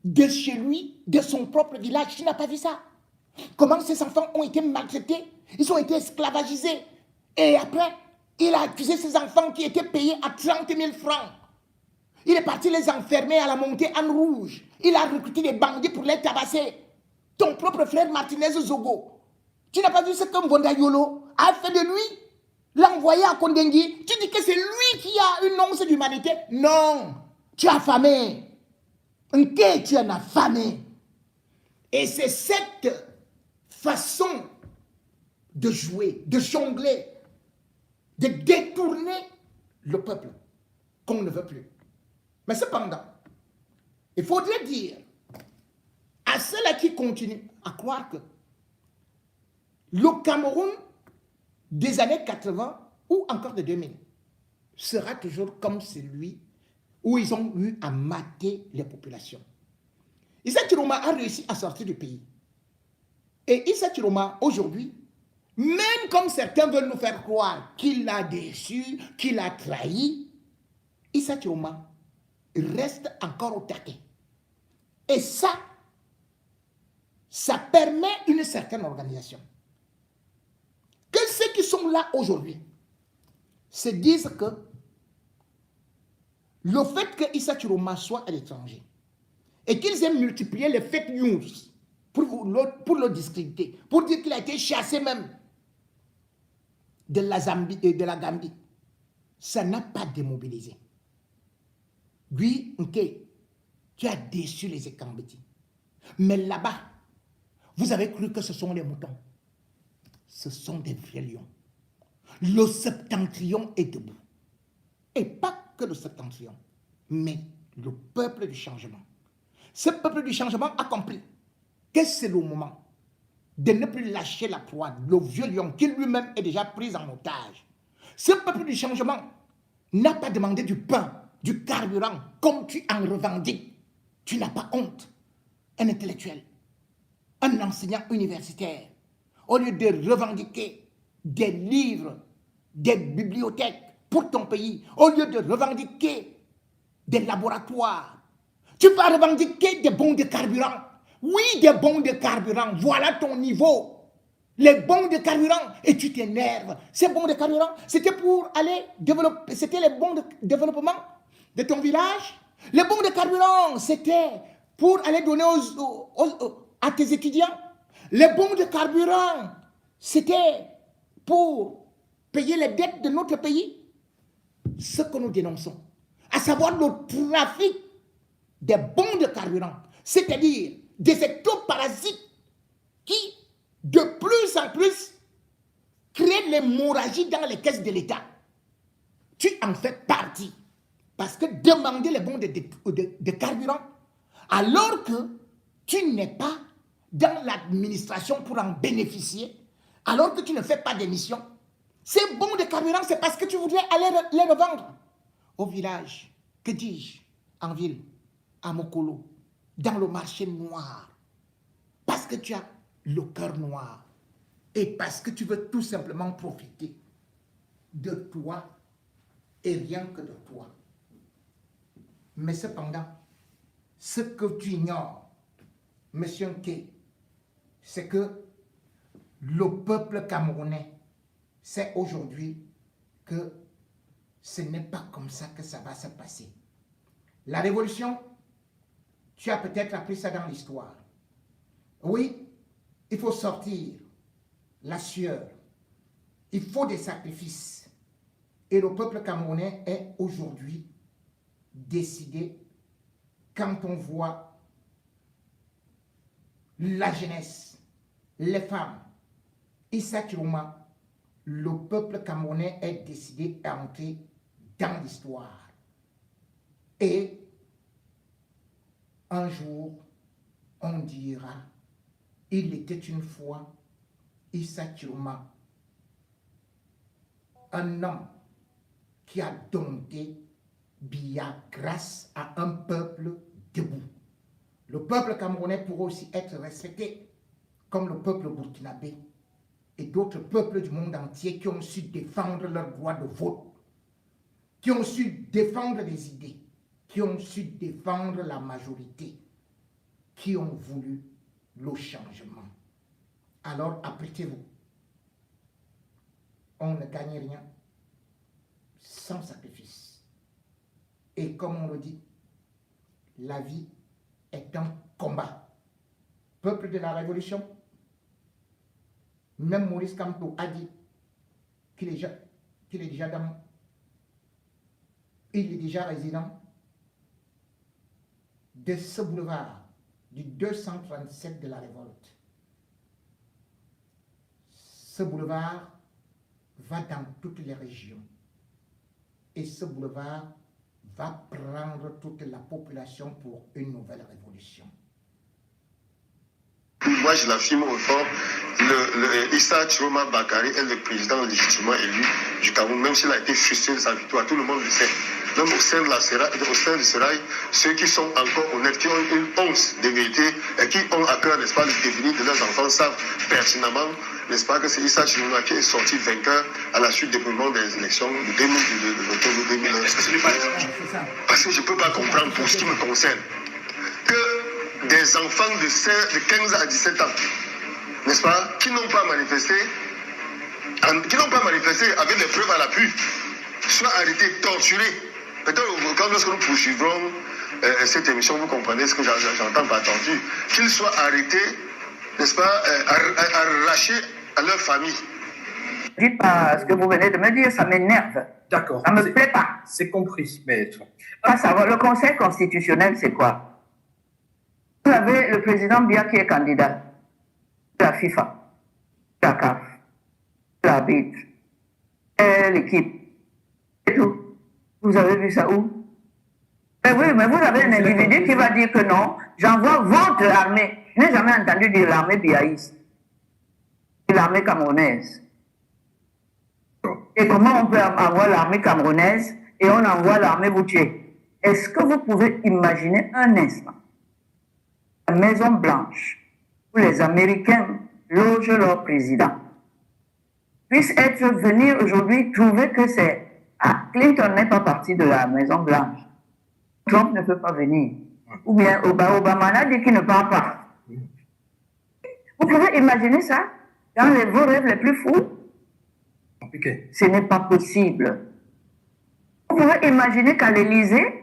de chez lui, de son propre village? Tu n'as pas vu ça? Comment ces enfants ont été maltraités? Ils ont été esclavagisés. Et après, il a accusé ces enfants qui étaient payés à 30 000 francs. Il est parti les enfermer à la montée en rouge. Il a recruté des bandits pour les tabasser. Ton propre frère Martinez Zogo. Tu n'as pas vu ce que Mbonda Yolo a fait de lui? L'envoyer à Kondengui. Tu dis que c'est lui qui a une once d'humanité? Non. Tu as affamé. Ok, tu en as affamé. Et c'est cette façon de jouer, de jongler, de détourner le peuple qu'on ne veut plus. Mais cependant, il faudrait dire à ceux-là qui continuent à croire que le Cameroun des années 80 ou encore de 2000 sera toujours comme celui où ils ont eu à mater les populations. Issa Chiroma a réussi à sortir du pays. Et Issa Chiroma, aujourd'hui, même comme certains veulent nous faire croire qu'il l'a déçu, qu'il a trahi, Issa Chiroma reste encore au taquet. Et ça permet une certaine organisation. Que ceux qui sont là aujourd'hui se disent que le fait que Issa Chiroma soit à l'étranger et qu'ils aient multiplié les fake news pour le discréditer, pour dire qu'il a été chassé même de la Zambie et de la Gambie, ça n'a pas démobilisé. Lui, ok, tu as déçu les Ekambeti. Mais là-bas, vous avez cru que ce sont les moutons. Ce sont des vrais lions. Le septentrion est debout. Et pas que le septentrion, mais le peuple du changement. Ce peuple du changement a compris que c'est le moment de ne plus lâcher la proie, le vieux lion qui lui-même est déjà pris en otage. Ce peuple du changement n'a pas demandé du pain, du carburant, comme tu en revendiques. Tu n'as pas honte. Un intellectuel, un enseignant universitaire, au lieu de revendiquer des livres, des bibliothèques pour ton pays, au lieu de revendiquer des laboratoires, tu vas revendiquer des bons de carburant. Oui, des bons de carburant, voilà ton niveau. Les bons de carburant, et tu t'énerves. Ces bons de carburant, c'était pour aller développer, c'était les bons de développement de ton village. Les bons de carburant, c'était pour aller donner à tes étudiants. Les bons de carburant, c'était pour payer les dettes de notre pays. Ce que nous dénonçons, à savoir le trafic des bons de carburant, c'est-à-dire des ectoparasites qui, de plus en plus, créent l'hémorragie dans les caisses de l'État. Tu en fais partie. Parce que demander les bons de carburant, alors que tu n'es pas dans l'administration pour en bénéficier, alors que tu ne fais pas d'émission, ces bons de carburant, c'est parce que tu voudrais aller les revendre au village, que dis-je, en ville, à Mokolo, dans le marché noir, parce que tu as le cœur noir et parce que tu veux tout simplement profiter de toi et rien que de toi. Mais cependant, ce que tu ignores, monsieur Nké, c'est que le peuple camerounais sait aujourd'hui que ce n'est pas comme ça que ça va se passer. La révolution, tu as peut-être appris ça dans l'histoire. Oui, il faut sortir la sueur. Il faut des sacrifices. Et le peuple camerounais est aujourd'hui décidé quand on voit la jeunesse, les femmes, Issa Chiroma, le peuple camerounais est décidé à entrer dans l'histoire. Et un jour, on dira, il était une fois Issa Chiroma, un homme qui a dompté Biya grâce à un peuple debout. Le peuple camerounais pourrait aussi être respecté comme le peuple burkinabé et d'autres peuples du monde entier qui ont su défendre leur droit de vote, qui ont su défendre les idées, qui ont su défendre la majorité, qui ont voulu le changement. Alors apprêtez-vous. On ne gagne rien sans sacrifice. Et comme on le dit, la vie est un combat. Peuple de la Révolution, même Maurice Kamto a dit qu'il est déjà dans, il est déjà résident de ce boulevard du 237 de la révolte. Ce boulevard va dans toutes les régions. Et ce boulevard va prendre toute la population pour une nouvelle révolution. Moi, je l'affirme autant, Issa Chiroma Bakary est le président légitimement élu du Cameroun, même s'il a été frustré de sa victoire, tout le monde le sait. Même au sein de Serail, ceux qui sont encore honnêtes, qui ont une once de vérité et qui ont à cœur, n'est-ce pas, le devenir de leurs enfants, savent pertinemment, n'est-ce pas, que c'est Issa Chiroma qui est sorti vainqueur à la suite des mouvements des élections de 2001. Parce que je ne peux pas comprendre, pour ce qui me concerne, que des enfants de 15 à 17 ans, n'est-ce pas, qui n'ont pas manifesté avec des preuves à l'appui, soient arrêtés, torturés. Peut-être quand lorsque nous poursuivrons cette émission, vous comprenez ce que j'entends par torture, qu'ils soient arrêtés, n'est-ce pas, arrachés à leur famille. Dites pas ce que vous venez de me dire, ça m'énerve. D'accord. Ça ne me plaît pas. C'est compris, maître. Pas savoir, le Conseil constitutionnel, c'est quoi? Vous avez le président Biya qui est candidat, la FIFA, la CAF, l'arbitre, et l'équipe, et tout. Vous avez vu ça où? Mais oui, mais vous avez un individu qui va dire que non, j'envoie votre armée. Je n'ai jamais entendu dire l'armée biaïste, l'armée camerounaise. Et comment on peut avoir l'armée camerounaise et on envoie l'armée vous tuer? Est-ce que vous pouvez imaginer un instant la Maison Blanche où les Américains logent leur président puisse venir aujourd'hui trouver que c'est Clinton n'est pas parti de la Maison Blanche. Trump ne peut pas venir. Ou bien Obama a dit qu'il ne part pas. Vous pouvez imaginer ça dans vos rêves les plus fous? Compliqué. Ce n'est pas possible. Vous pouvez imaginer qu'à l'Élysée,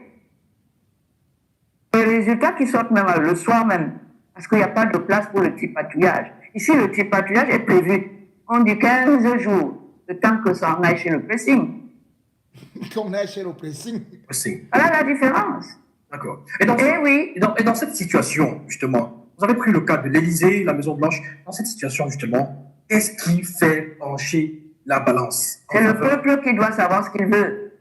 les résultats qui sortent même le soir même, parce qu'il n'y a pas de place pour le tripatouillage. Ici, le tripatouillage est prévu. On dit 15 jours, le temps que ça en aille chez le pressing. Qu'on aille chez le pressing. Voilà la différence. D'accord. Oui. Et dans cette situation, justement, vous avez pris le cas de l'Élysée, la Maison-Blanche. Dans cette situation, justement, qu'est-ce qui fait pencher la balance? C'est le peuple qui doit savoir ce qu'il veut.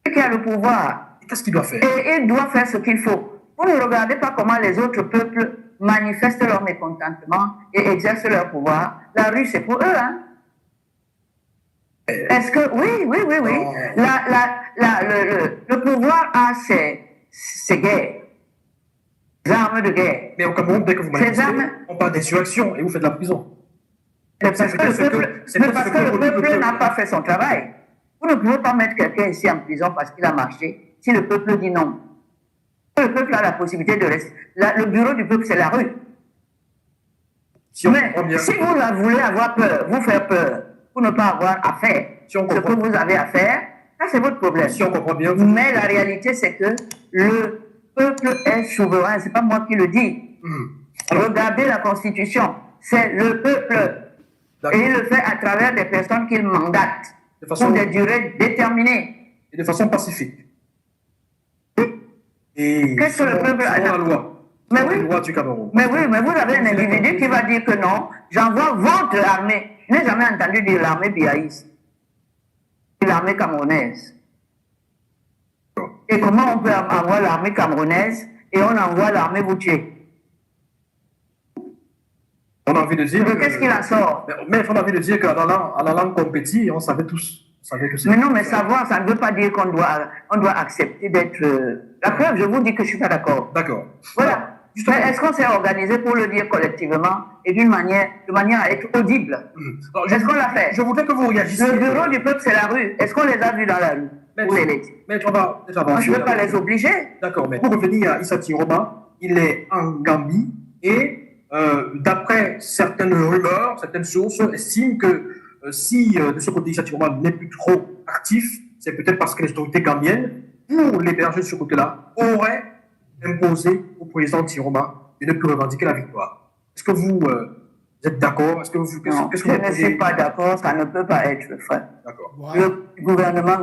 Celui qui a le pouvoir. Qu'est-ce qu'il doit faire? Et il doit faire ce qu'il faut. Vous ne regardez pas comment les autres peuples manifestent leur mécontentement et exercent leur pouvoir. La rue, c'est pour eux, hein? Est-ce que... Oui. Le pouvoir a ses guerres. Des armes de guerre. Mais au Cameroun, dès que vous manifestez, on parle d'insurrection et vous faites de la prison. C'est parce que le peuple n'a pas fait son travail. Vous ne pouvez pas mettre quelqu'un ici en prison parce qu'il a marché si le peuple dit non. Le peuple a la possibilité de rester. Le bureau du peuple, c'est la rue. Si vous voulez avoir peur, vous faire peur, pour ne pas avoir à faire ce que vous avez à faire, Ça, c'est votre problème. Si on comprend bien. Mais la réalité, c'est que le peuple est souverain. C'est pas moi qui le dis. Regardez la Constitution. C'est le peuple. Et il le fait à travers des personnes qu'il mandate pour des durées déterminées. Et de façon pacifique. Qu'est-ce que le peuple a la loi? Mais oui. La loi du Cameroun. Mais oui, mais vous avez un individu qui va dire que non, j'envoie votre armée. Je n'ai jamais entendu dire l'armée biaïste. L'armée camerounaise. Et comment on peut avoir l'armée camerounaise et on envoie l'armée Bouché? On a envie de dire. Qu'est-ce qu'il en sort? Mais on a envie de dire qu'en allant compétir, on savait tous. Mais non, mais savoir, ça ne veut pas dire qu'on doit accepter d'être. La preuve, je vous dis que je ne suis pas d'accord. D'accord. Voilà. Est-ce qu'on s'est organisé pour le dire collectivement et de manière à être audible? Est-ce qu'on l'a fait? Je voudrais que vous réagissiez. Le bureau du peuple, c'est la rue. Est-ce qu'on les a vus dans la rue? Mais on va peut-être avancer. Moi, je ne veux pas les obliger. D'accord, mais pour revenir à Issa Tiroma, il est en Gambie et d'après certaines rumeurs, certaines sources estiment que si de ce côté Issa Tiroma n'est plus trop actif, c'est peut-être parce que les autorités gambiennes, pour l'héberger de ce côté-là, auraient imposé au président Tiroma de ne plus revendiquer la victoire. Est-ce que vous êtes d'accord? Est-ce que vous, non, je ne suis pas d'accord, ça ne peut pas être vrai. D'accord. Le gouvernement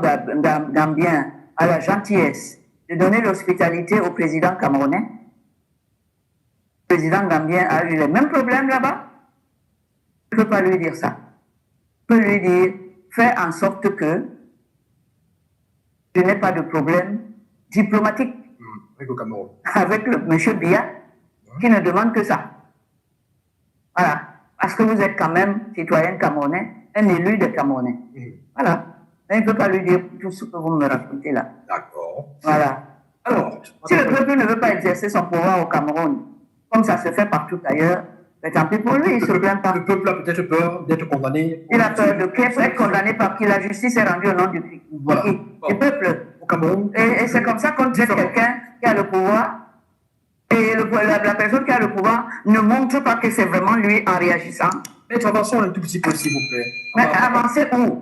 gambien a la gentillesse de donner l'hospitalité au président camerounais. Le président gambien a eu les mêmes problèmes là-bas. Je ne peux pas lui dire ça. Je peux lui dire, fais en sorte que je n'ai pas de problème diplomatique avec le Cameroun. Avec le monsieur Biya, qui ne demande que ça. Voilà. Parce que vous êtes quand même citoyen camerounais, un élu des Camerounais. Voilà. Mais il ne peut pas lui dire tout ce que vous me racontez là. D'accord. Voilà. Alors, si le peuple ne veut pas exercer son pouvoir au Cameroun, comme ça se fait partout ailleurs, mais tant pis pour lui, il ne se plaint pas. Le peuple a peut-être peur d'être condamné. Il a peur de qui? Être condamné par qui? La justice est rendue au nom du voilà. Du peuple. Au Cameroun. Et c'est comme ça qu'on traite quelqu'un qui a le pouvoir. Et la personne qui a le pouvoir ne montre pas que c'est vraiment lui en réagissant. Mais avançons un tout petit peu, s'il vous plaît. Mais avancez où? Non,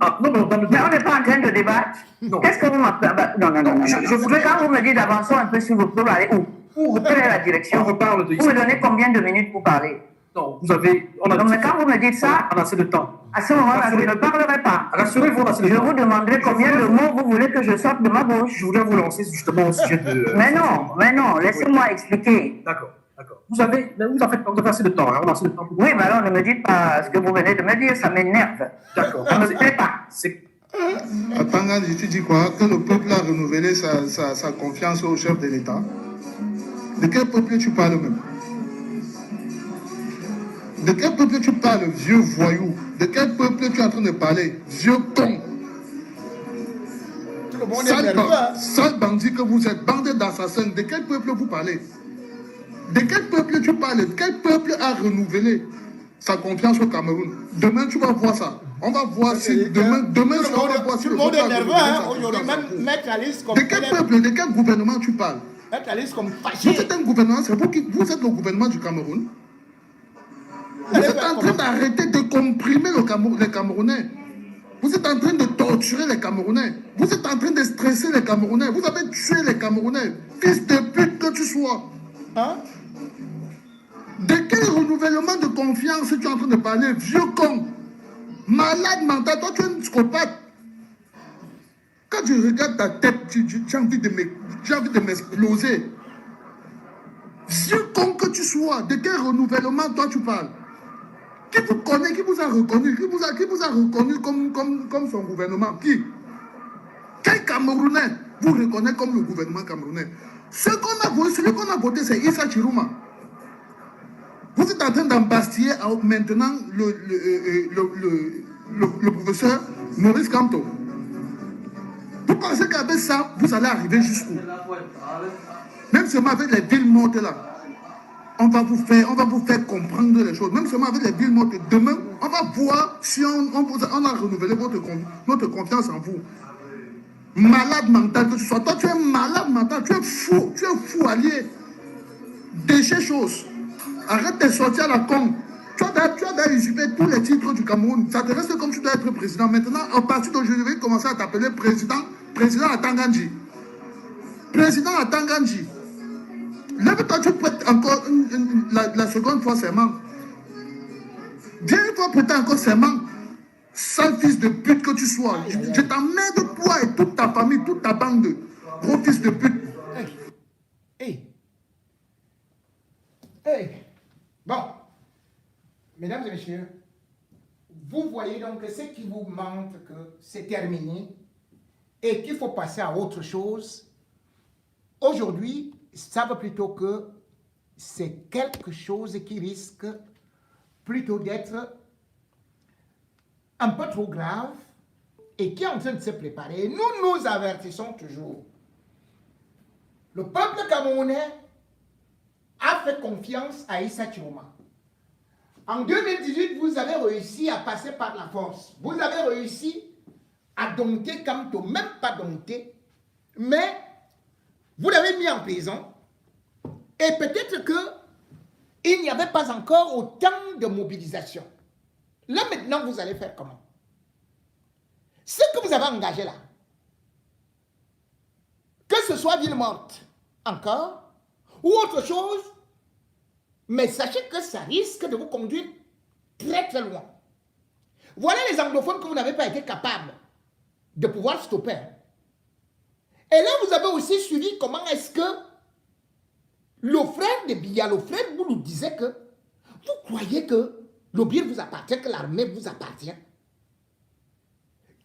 mais on n'est pas en train de débattre. Qu'est-ce que vous m'appelez? Non. Je voudrais quand vous me dites d'avancer un peu, s'il vous plaît, aller où? Quelle est la direction? On reparle de vous me donnez combien de minutes pour parler? Non, vous avez. Non, mais quand vous me dites ça, on a assez de temps. À ce moment-là, je ne parlerai pas. Rassurez-vous, je vous demanderai combien de mots vous voulez que je sorte de ma bouche. Je voudrais vous lancer justement au sujet de. Mais non, laissez-moi expliquer. D'accord. Vous avez assez de temps, hein, on a assez de temps. Oui, mais alors ne me dites pas ce que vous venez de me dire, ça m'énerve. D'accord. Ça ne me plaît pas. À Tanganyika, tu dis quoi? Que le peuple a renouvelé sa confiance au chef de l'État. De quel peuple tu parles même? De quel peuple tu parles, vieux voyou? De quel peuple tu es en train de parler, vieux con? Sale bandit que vous êtes, bande d'assassins. De quel peuple vous parlez? De quel peuple tu parles? Quel peuple a renouvelé sa confiance au Cameroun? Demain, tu vas voir ça. On va voir si demain on va voir si le monde est nerveux, aujourd'hui, même Maître Alice comme... De quel peuple, de quel gouvernement tu parles? Maître Alice comme fâché. Vous êtes un gouvernement, c'est vous qui... Vous êtes le gouvernement du Cameroun. Vous êtes en train d'arrêter de comprimer les Camerounais. Vous êtes en train de torturer les Camerounais. Vous êtes en train de stresser les Camerounais. Vous avez tué les Camerounais. Fils de pute que tu sois. Hein? De quel renouvellement de confiance tu es en train de parler, vieux con? Malade mental, toi tu es un psychopathe. Quand tu regardes ta tête, j'ai envie de m'exploser. Vieux con que tu sois, de quel renouvellement toi tu parles? Qui vous connaît, qui vous a reconnu, qui vous a reconnu comme son gouvernement? Qui? Quel Camerounais vous reconnaît comme le gouvernement camerounais? Celui qu'on a voté, c'est Issa Tiroma. Vous êtes en train d'embastiller maintenant le professeur Maurice Kamto. Vous pensez qu'avec ça, vous allez arriver jusqu'où? Même seulement avec les villes mortes là. On va vous faire comprendre les choses. Même seulement avec les villes mortes. Demain, on va voir si on a renouvelé notre confiance en vous. Malade mental que tu sois. Toi, tu es malade mental. Tu es fou allié. Déchet chose. Arrête de sortir à la con. Tu as usurpé tous les titres du Cameroun. Ça te reste comme tu dois être président. Maintenant, à partir d'aujourd'hui, je vais commencer à t'appeler président président Atangandji. Président Atangandji. Lève-toi, tu prêtes encore la seconde fois serment. Viens une fois prêter encore serment. Sale fils de pute que tu sois. Je t'emmerde toi et toute ta famille, toute ta bande de gros fils de pute. Bon, mesdames et messieurs, vous voyez donc ce qui vous montre que c'est terminé et qu'il faut passer à autre chose. Aujourd'hui, ça va plutôt que c'est quelque chose qui risque plutôt d'être un peu trop grave et qui est en train de se préparer. Nous nous avertissons toujours. Le peuple camerounais a fait confiance à Issa Chiroma. En 2018, vous avez réussi à passer par la force. Vous avez réussi à dompter Kamto, même pas dompter, mais vous l'avez mis en prison. Et peut-être qu'il n'y avait pas encore autant de mobilisation. Là, maintenant, vous allez faire comment? Ce que vous avez engagé là, que ce soit ville morte encore, ou autre chose, mais sachez que ça risque de vous conduire très très loin. Voilà les anglophones que vous n'avez pas été capable de pouvoir stopper. Et là, vous avez aussi suivi comment est-ce que le frère de Biya, le frère vous nous disait que vous croyez que l'Obir vous appartient, que l'armée vous appartient.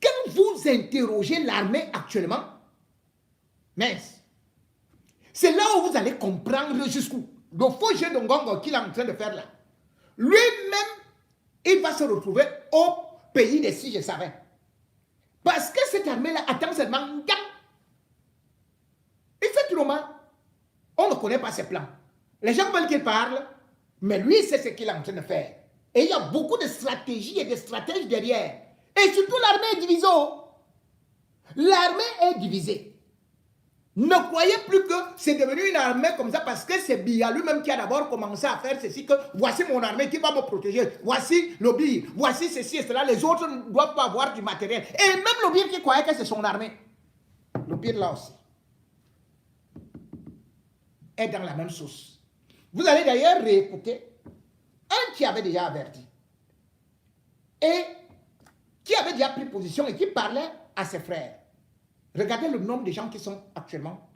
Quand vous interrogez l'armée actuellement, mais c'est là où vous allez comprendre jusqu'où. Le faux jeu de Ngongo qu'il est en train de faire là. Lui-même, il va se retrouver au pays des si je savais. Parce que cette armée-là attend seulement Nga. Et c'est tout moment. On ne connaît pas ses plans. Les gens veulent qu'il parle, mais lui, c'est ce qu'il est en train de faire. Et il y a beaucoup de stratégies et de stratèges derrière. Et surtout, l'armée est divisée. L'armée est divisée. Ne croyez plus que c'est devenu une armée comme ça parce que c'est Biya lui-même qui a d'abord commencé à faire ceci, que voici mon armée qui va me protéger, voici l'Obir, voici ceci et cela, les autres ne doivent pas avoir du matériel. Et même l'Obir qui croyait que c'est son armée, l'Obir là aussi, est dans la même sauce. Vous allez d'ailleurs réécouter un qui avait déjà averti et qui avait déjà pris position et qui parlait à ses frères. Regardez le nombre de gens qui sont actuellement,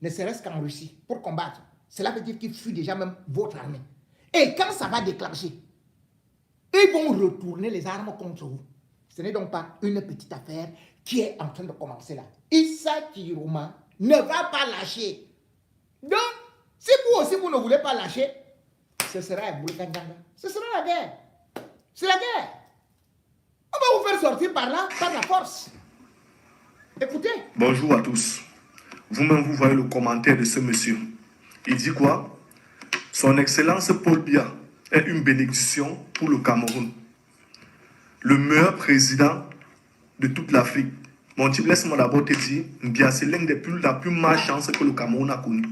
ne serait-ce qu'en Russie, pour combattre. Cela veut dire qu'il fuit déjà même votre armée. Et quand ça va déclencher, ils vont retourner les armes contre vous. Ce n'est donc pas une petite affaire qui est en train de commencer là. Issa Chiroma ne va pas lâcher. Donc, si vous aussi vous ne voulez pas lâcher, ce sera un boulkandanga. Ce sera la guerre. C'est la guerre. On va vous faire sortir par là, par la force. Écoutez. Bonjour à tous. Vous-même, vous voyez le commentaire de ce monsieur. Il dit quoi? Son Excellence Paul Biya est une bénédiction pour le Cameroun. Le meilleur président de toute l'Afrique. Mon type, laisse-moi d'abord te dire, Biya, c'est l'un des la plus malchance que le Cameroun a connu.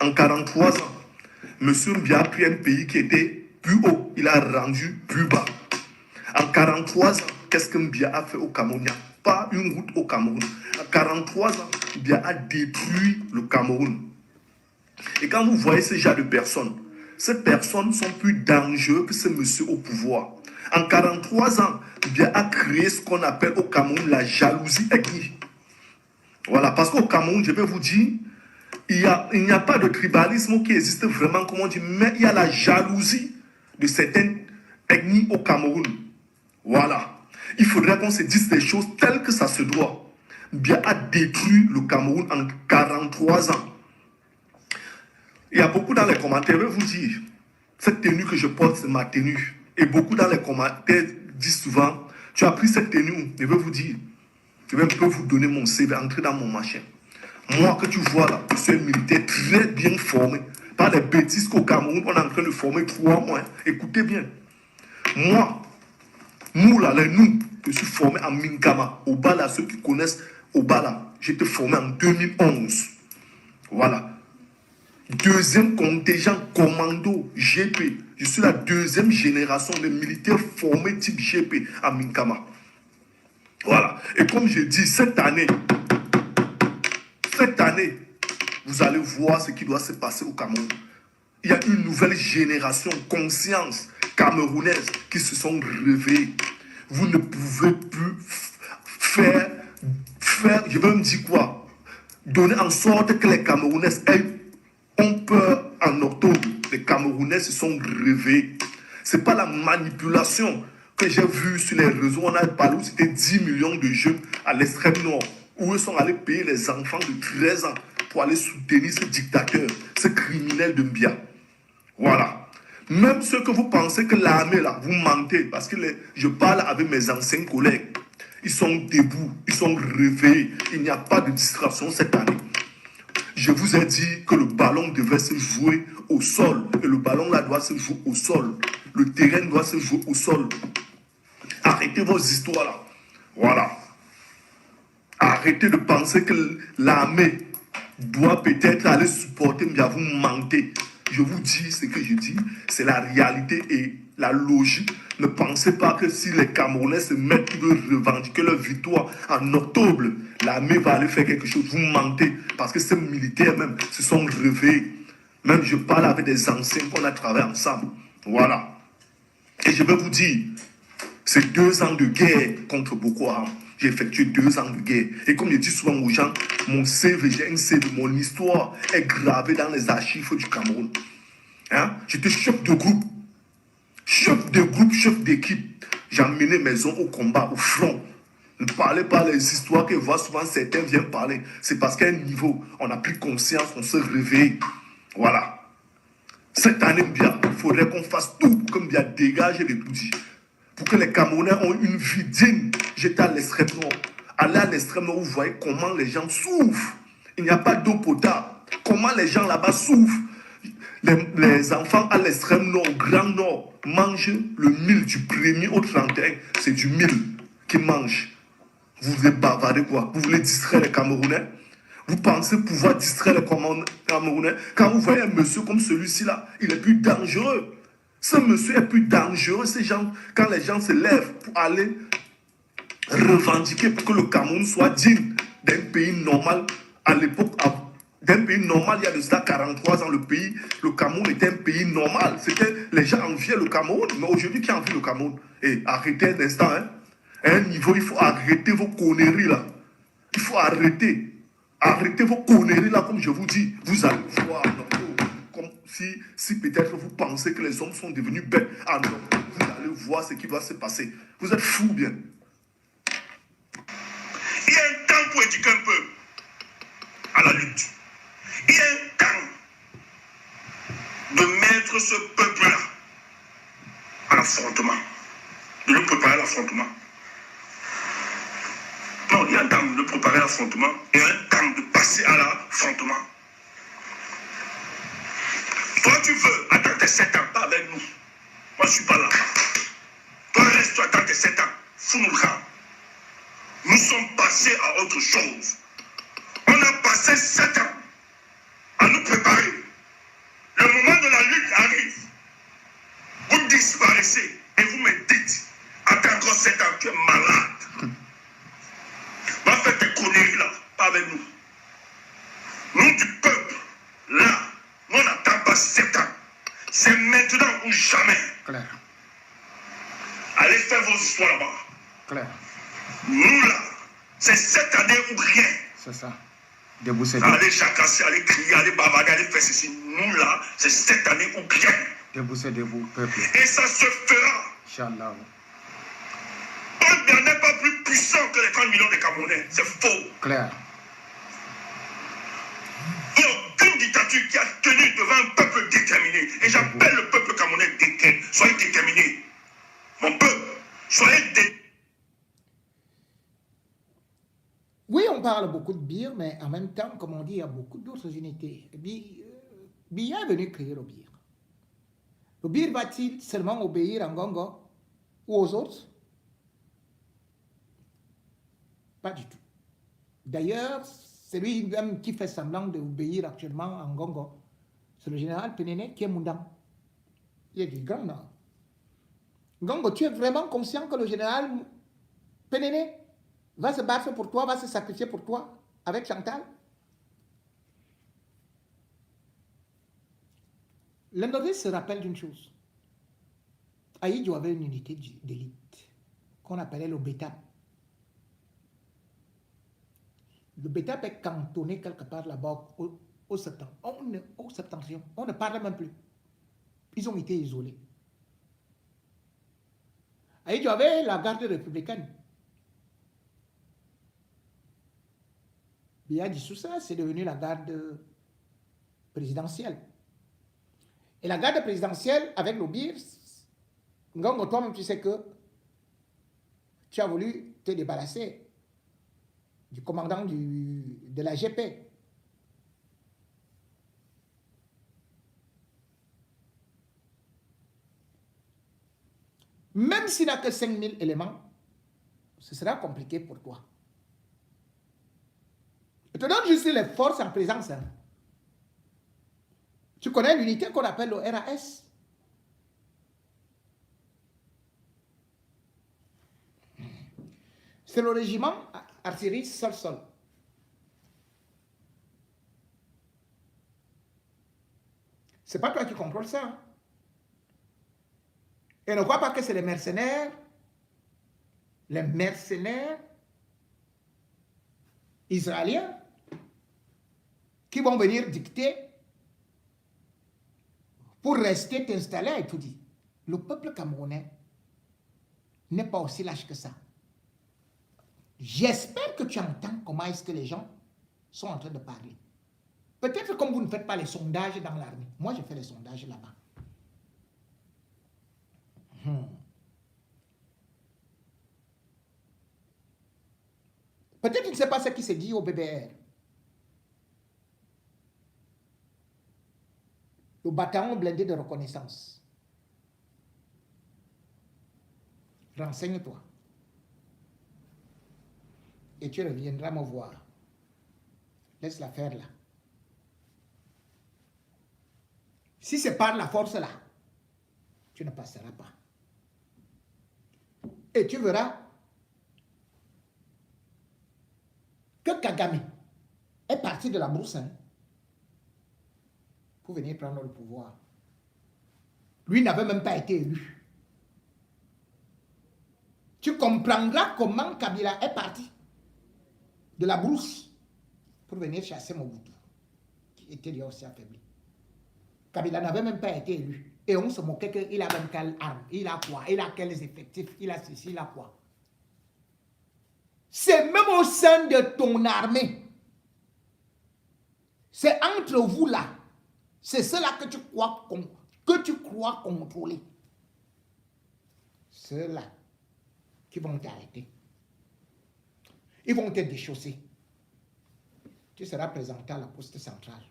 En 43 ans, monsieur Biya a pris un pays qui était plus haut. Il a rendu plus bas. En 43 ans, qu'est-ce que Biya a fait au Cameroun? Pas une route au Cameroun. À 43 ans, Biya a détruit le Cameroun. Et quand vous voyez ce genre de personnes, ces personnes sont plus dangereuses que ce monsieur au pouvoir. En 43 ans, Biya a créé ce qu'on appelle au Cameroun la jalousie ethnique. Voilà, parce qu'au Cameroun, je vais vous dire, il n'y a pas de tribalisme qui existe vraiment, comme on dit, mais il y a la jalousie de certaines ethnies au Cameroun. Voilà. Il faudrait qu'on se dise des choses telles que ça se doit. Biya a détruit le Cameroun en 43 ans. Il y a beaucoup dans les commentaires, je vais vous dire, cette tenue que je porte, c'est ma tenue. Et beaucoup dans les commentaires disent souvent, tu as pris cette tenue, je vais vous dire, je vais un peu vous donner mon CV, entrer dans mon machin. Moi que tu vois là, je suis un militaire très bien formé. Pas des bêtises qu'au Cameroun, on est en train de former 3 mois. Écoutez bien. Moi, nous là, je suis formé en Minkama. Au Bala, ceux qui connaissent au Bala, j'étais formé en 2011. Voilà. 2e contingent commando GP. Je suis la 2e génération de militaires formés type GP à Minkama. Voilà. Et comme je dis, cette année, cette année, vous allez voir ce qui doit se passer au Cameroun. Il y a une nouvelle génération, conscience camerounaise qui se sont réveillés. Vous ne pouvez plus faire, je veux me dire quoi, donner en sorte que les Camerounais ont peur en octobre. Les Camerounais se sont réveillés. Ce n'est pas la manipulation que j'ai vue sur les réseaux. On a parlé où c'était 10 millions de jeunes à l'extrême nord, où ils sont allés payer les enfants de 13 ans pour aller soutenir ce dictateur, ce criminel de Mbia. Voilà. Même ceux que vous pensez que l'armée, là, vous mentez, parce que je parle avec mes anciens collègues. Ils sont debout, ils sont réveillés. Il n'y a pas de distraction cette année. Je vous ai dit que le ballon devait se jouer au sol. Et le ballon là doit se jouer au sol. Le terrain doit se jouer au sol. Arrêtez vos histoires là. Voilà. Arrêtez de penser que l'armée doit peut-être aller supporter, mais vous mentez. Je vous dis ce que je dis, c'est la réalité et la logique. Ne pensez pas que si les Camerounais se mettent, ils veulent revendiquer leur victoire en octobre, l'armée va aller faire quelque chose. Vous mentez, parce que ces militaires même se sont réveillés. Même je parle avec des anciens qu'on a travaillé ensemble. Voilà. Et je vais vous dire, c'est 2 ans de guerre contre Boko Haram. J'ai effectué 2 ans de guerre. Et comme je dis souvent aux gens, mon CV, j'ai un CV, mon histoire est gravée dans les archives du Cameroun. Hein? J'étais chef de groupe. Chef de groupe, chef d'équipe. J'ai emmené mes hommes au combat, au front. Ne parlez pas les histoires que voient souvent certains viennent parler. C'est parce qu'à un niveau, on a pris conscience, on se réveille. Voilà. Cette année, bien, il faudrait qu'on fasse tout pour que Mbia dégage les boudis. Pour que les Camerounais ont une vie digne. J'étais à l'extrême nord. Allez à l'extrême nord, vous voyez comment les gens souffrent. Il n'y a pas d'eau potable. Comment les gens là-bas souffrent. Les enfants à l'extrême nord, au grand nord, mangent le mil du 1er au 31. C'est du mil qu'ils mangent. Vous voulez bavarder quoi? Vous voulez distraire les Camerounais? Vous pensez pouvoir distraire les Camerounais? Quand vous voyez un monsieur comme celui-ci là, il est plus dangereux. Ce monsieur est plus dangereux. Ces gens, quand les gens se lèvent pour aller revendiquer pour que le Cameroun soit digne d'un pays normal, à l'époque, d'un pays normal, il y a de cela 43 ans, le Cameroun était un pays normal. Les gens enviaient le Cameroun, mais aujourd'hui, qui envie le Cameroun? Et arrêtez un instant, hein. À un niveau, il faut arrêter vos conneries là. Il faut arrêter. Arrêtez vos conneries là, comme je vous dis. Vous allez voir, comme si peut-être vous pensez que les hommes sont devenus bêtes. Ah non, vous allez voir ce qui va se passer. Vous êtes fous bien. Il y a un temps pour éduquer un peu à la lutte. Il y a un temps de mettre ce peuple-là à l'affrontement, de le préparer à l'affrontement. Non, il y a un temps de préparer à l'affrontement et un temps de passer à l'affrontement. Toi, tu veux attendre tes 7 ans, pas avec nous. Moi, je ne suis pas là. Toi, reste, tu attends tes 7 ans. Fous-nous le camp. Nous sommes passés à autre chose. On a passé 7 ans à nous préparer. Le moment de la lutte arrive. Vous disparaissez et vous me dites, attends encore 7 ans, tu es malade. Va faire tes conneries là, pas avec nous. Nous du peuple, là, nous on n'attend pas 7 ans. C'est maintenant ou jamais. Claire. Allez faire vos histoires là-bas. Claire. Nous là, c'est cette année ou rien. C'est ça. Debout, c'est debout. Allez jacasser, allez crier, allez bavarder, allez faire ceci. Nous là, c'est cette année ou rien. Debout, c'est debout, peuple. Et ça se fera. Inch'Allah. On n'est pas plus puissant que les 30 millions de Camerounais. C'est faux. Claire. Il n'y a aucune dictature qui a tenu devant un peuple déterminé. Et j'appelle le peuple camerounais déterminé. Soyez déterminés. Mon peuple, soyez déterminés. Oui, on parle beaucoup de BIR, mais en même temps, comme on dit, il y a beaucoup d'autres unités. BIA est venu créer le BIR. Le BIR va-t-il seulement obéir à Ngongo ou aux autres? Pas du tout. D'ailleurs, c'est lui-même qui fait semblant d'obéir actuellement à Ngongo. C'est le général Pénéné qui est Moundam. Il est du Grand Nord. Ngongo, tu es vraiment conscient que le général Pénéné va se battre pour toi, va se sacrifier pour toi avec Chantal? L'Indonésie se rappelle d'une chose. Aïdjo avait une unité d'élite qu'on appelait le Beta. Le Beta est cantonné quelque part là-bas au septentrion. On ne parle même plus. Ils ont été isolés. Aïdjo avait la garde républicaine. Biya Dissoussa, c'est devenu la garde présidentielle. Et la garde présidentielle, avec l'Obir, Ngongo, toi-même, tu sais que tu as voulu te débarrasser du commandant de la GP. Même s'il n'a que 5000 éléments, ce sera compliqué pour toi. Je te donne juste les forces en présence. Hein. Tu connais l'unité qu'on appelle le RAS? C'est le régiment artillerie sol-sol. C'est pas toi qui contrôles ça. Hein. Et ne crois pas que c'est les mercenaires israéliens qui vont venir dicter pour rester t'installer et tout dit. Le peuple camerounais n'est pas aussi lâche que ça. J'espère que tu entends comment est-ce que les gens sont en train de parler. Peut-être comme vous ne faites pas les sondages dans l'armée. Moi, je fais les sondages là-bas. Peut-être tu ne sais pas ce qui s'est dit au BBR. Le bataillon blindé de reconnaissance. Renseigne-toi. Et tu reviendras me voir. Laisse la faire là. Si c'est par la force là, tu ne passeras pas. Et tu verras que Kagame est parti de la brousse hein, pour venir prendre le pouvoir. Lui n'avait même pas été élu. Tu comprendras comment Kabila est parti de la brousse pour venir chasser Mobutu, qui était lui aussi affaibli. Kabila n'avait même pas été élu. Et on se moquait qu'il a même quelle arme, il a quoi, il a quels effectifs, il a ceci, il a quoi. C'est même au sein de ton armée. C'est entre vous là. C'est cela que tu crois contrôler. Ceux-là qui vont t'arrêter. Ils vont te déchausser. Tu seras présenté à la poste centrale.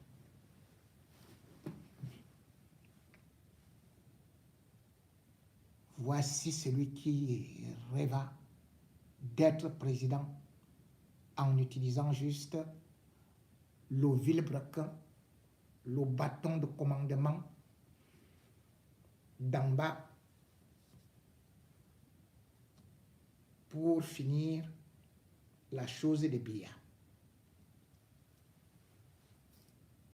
Voici celui qui rêva d'être président en utilisant juste le vilebrequin, le bâton de commandement d'en bas pour finir la chose de Biya.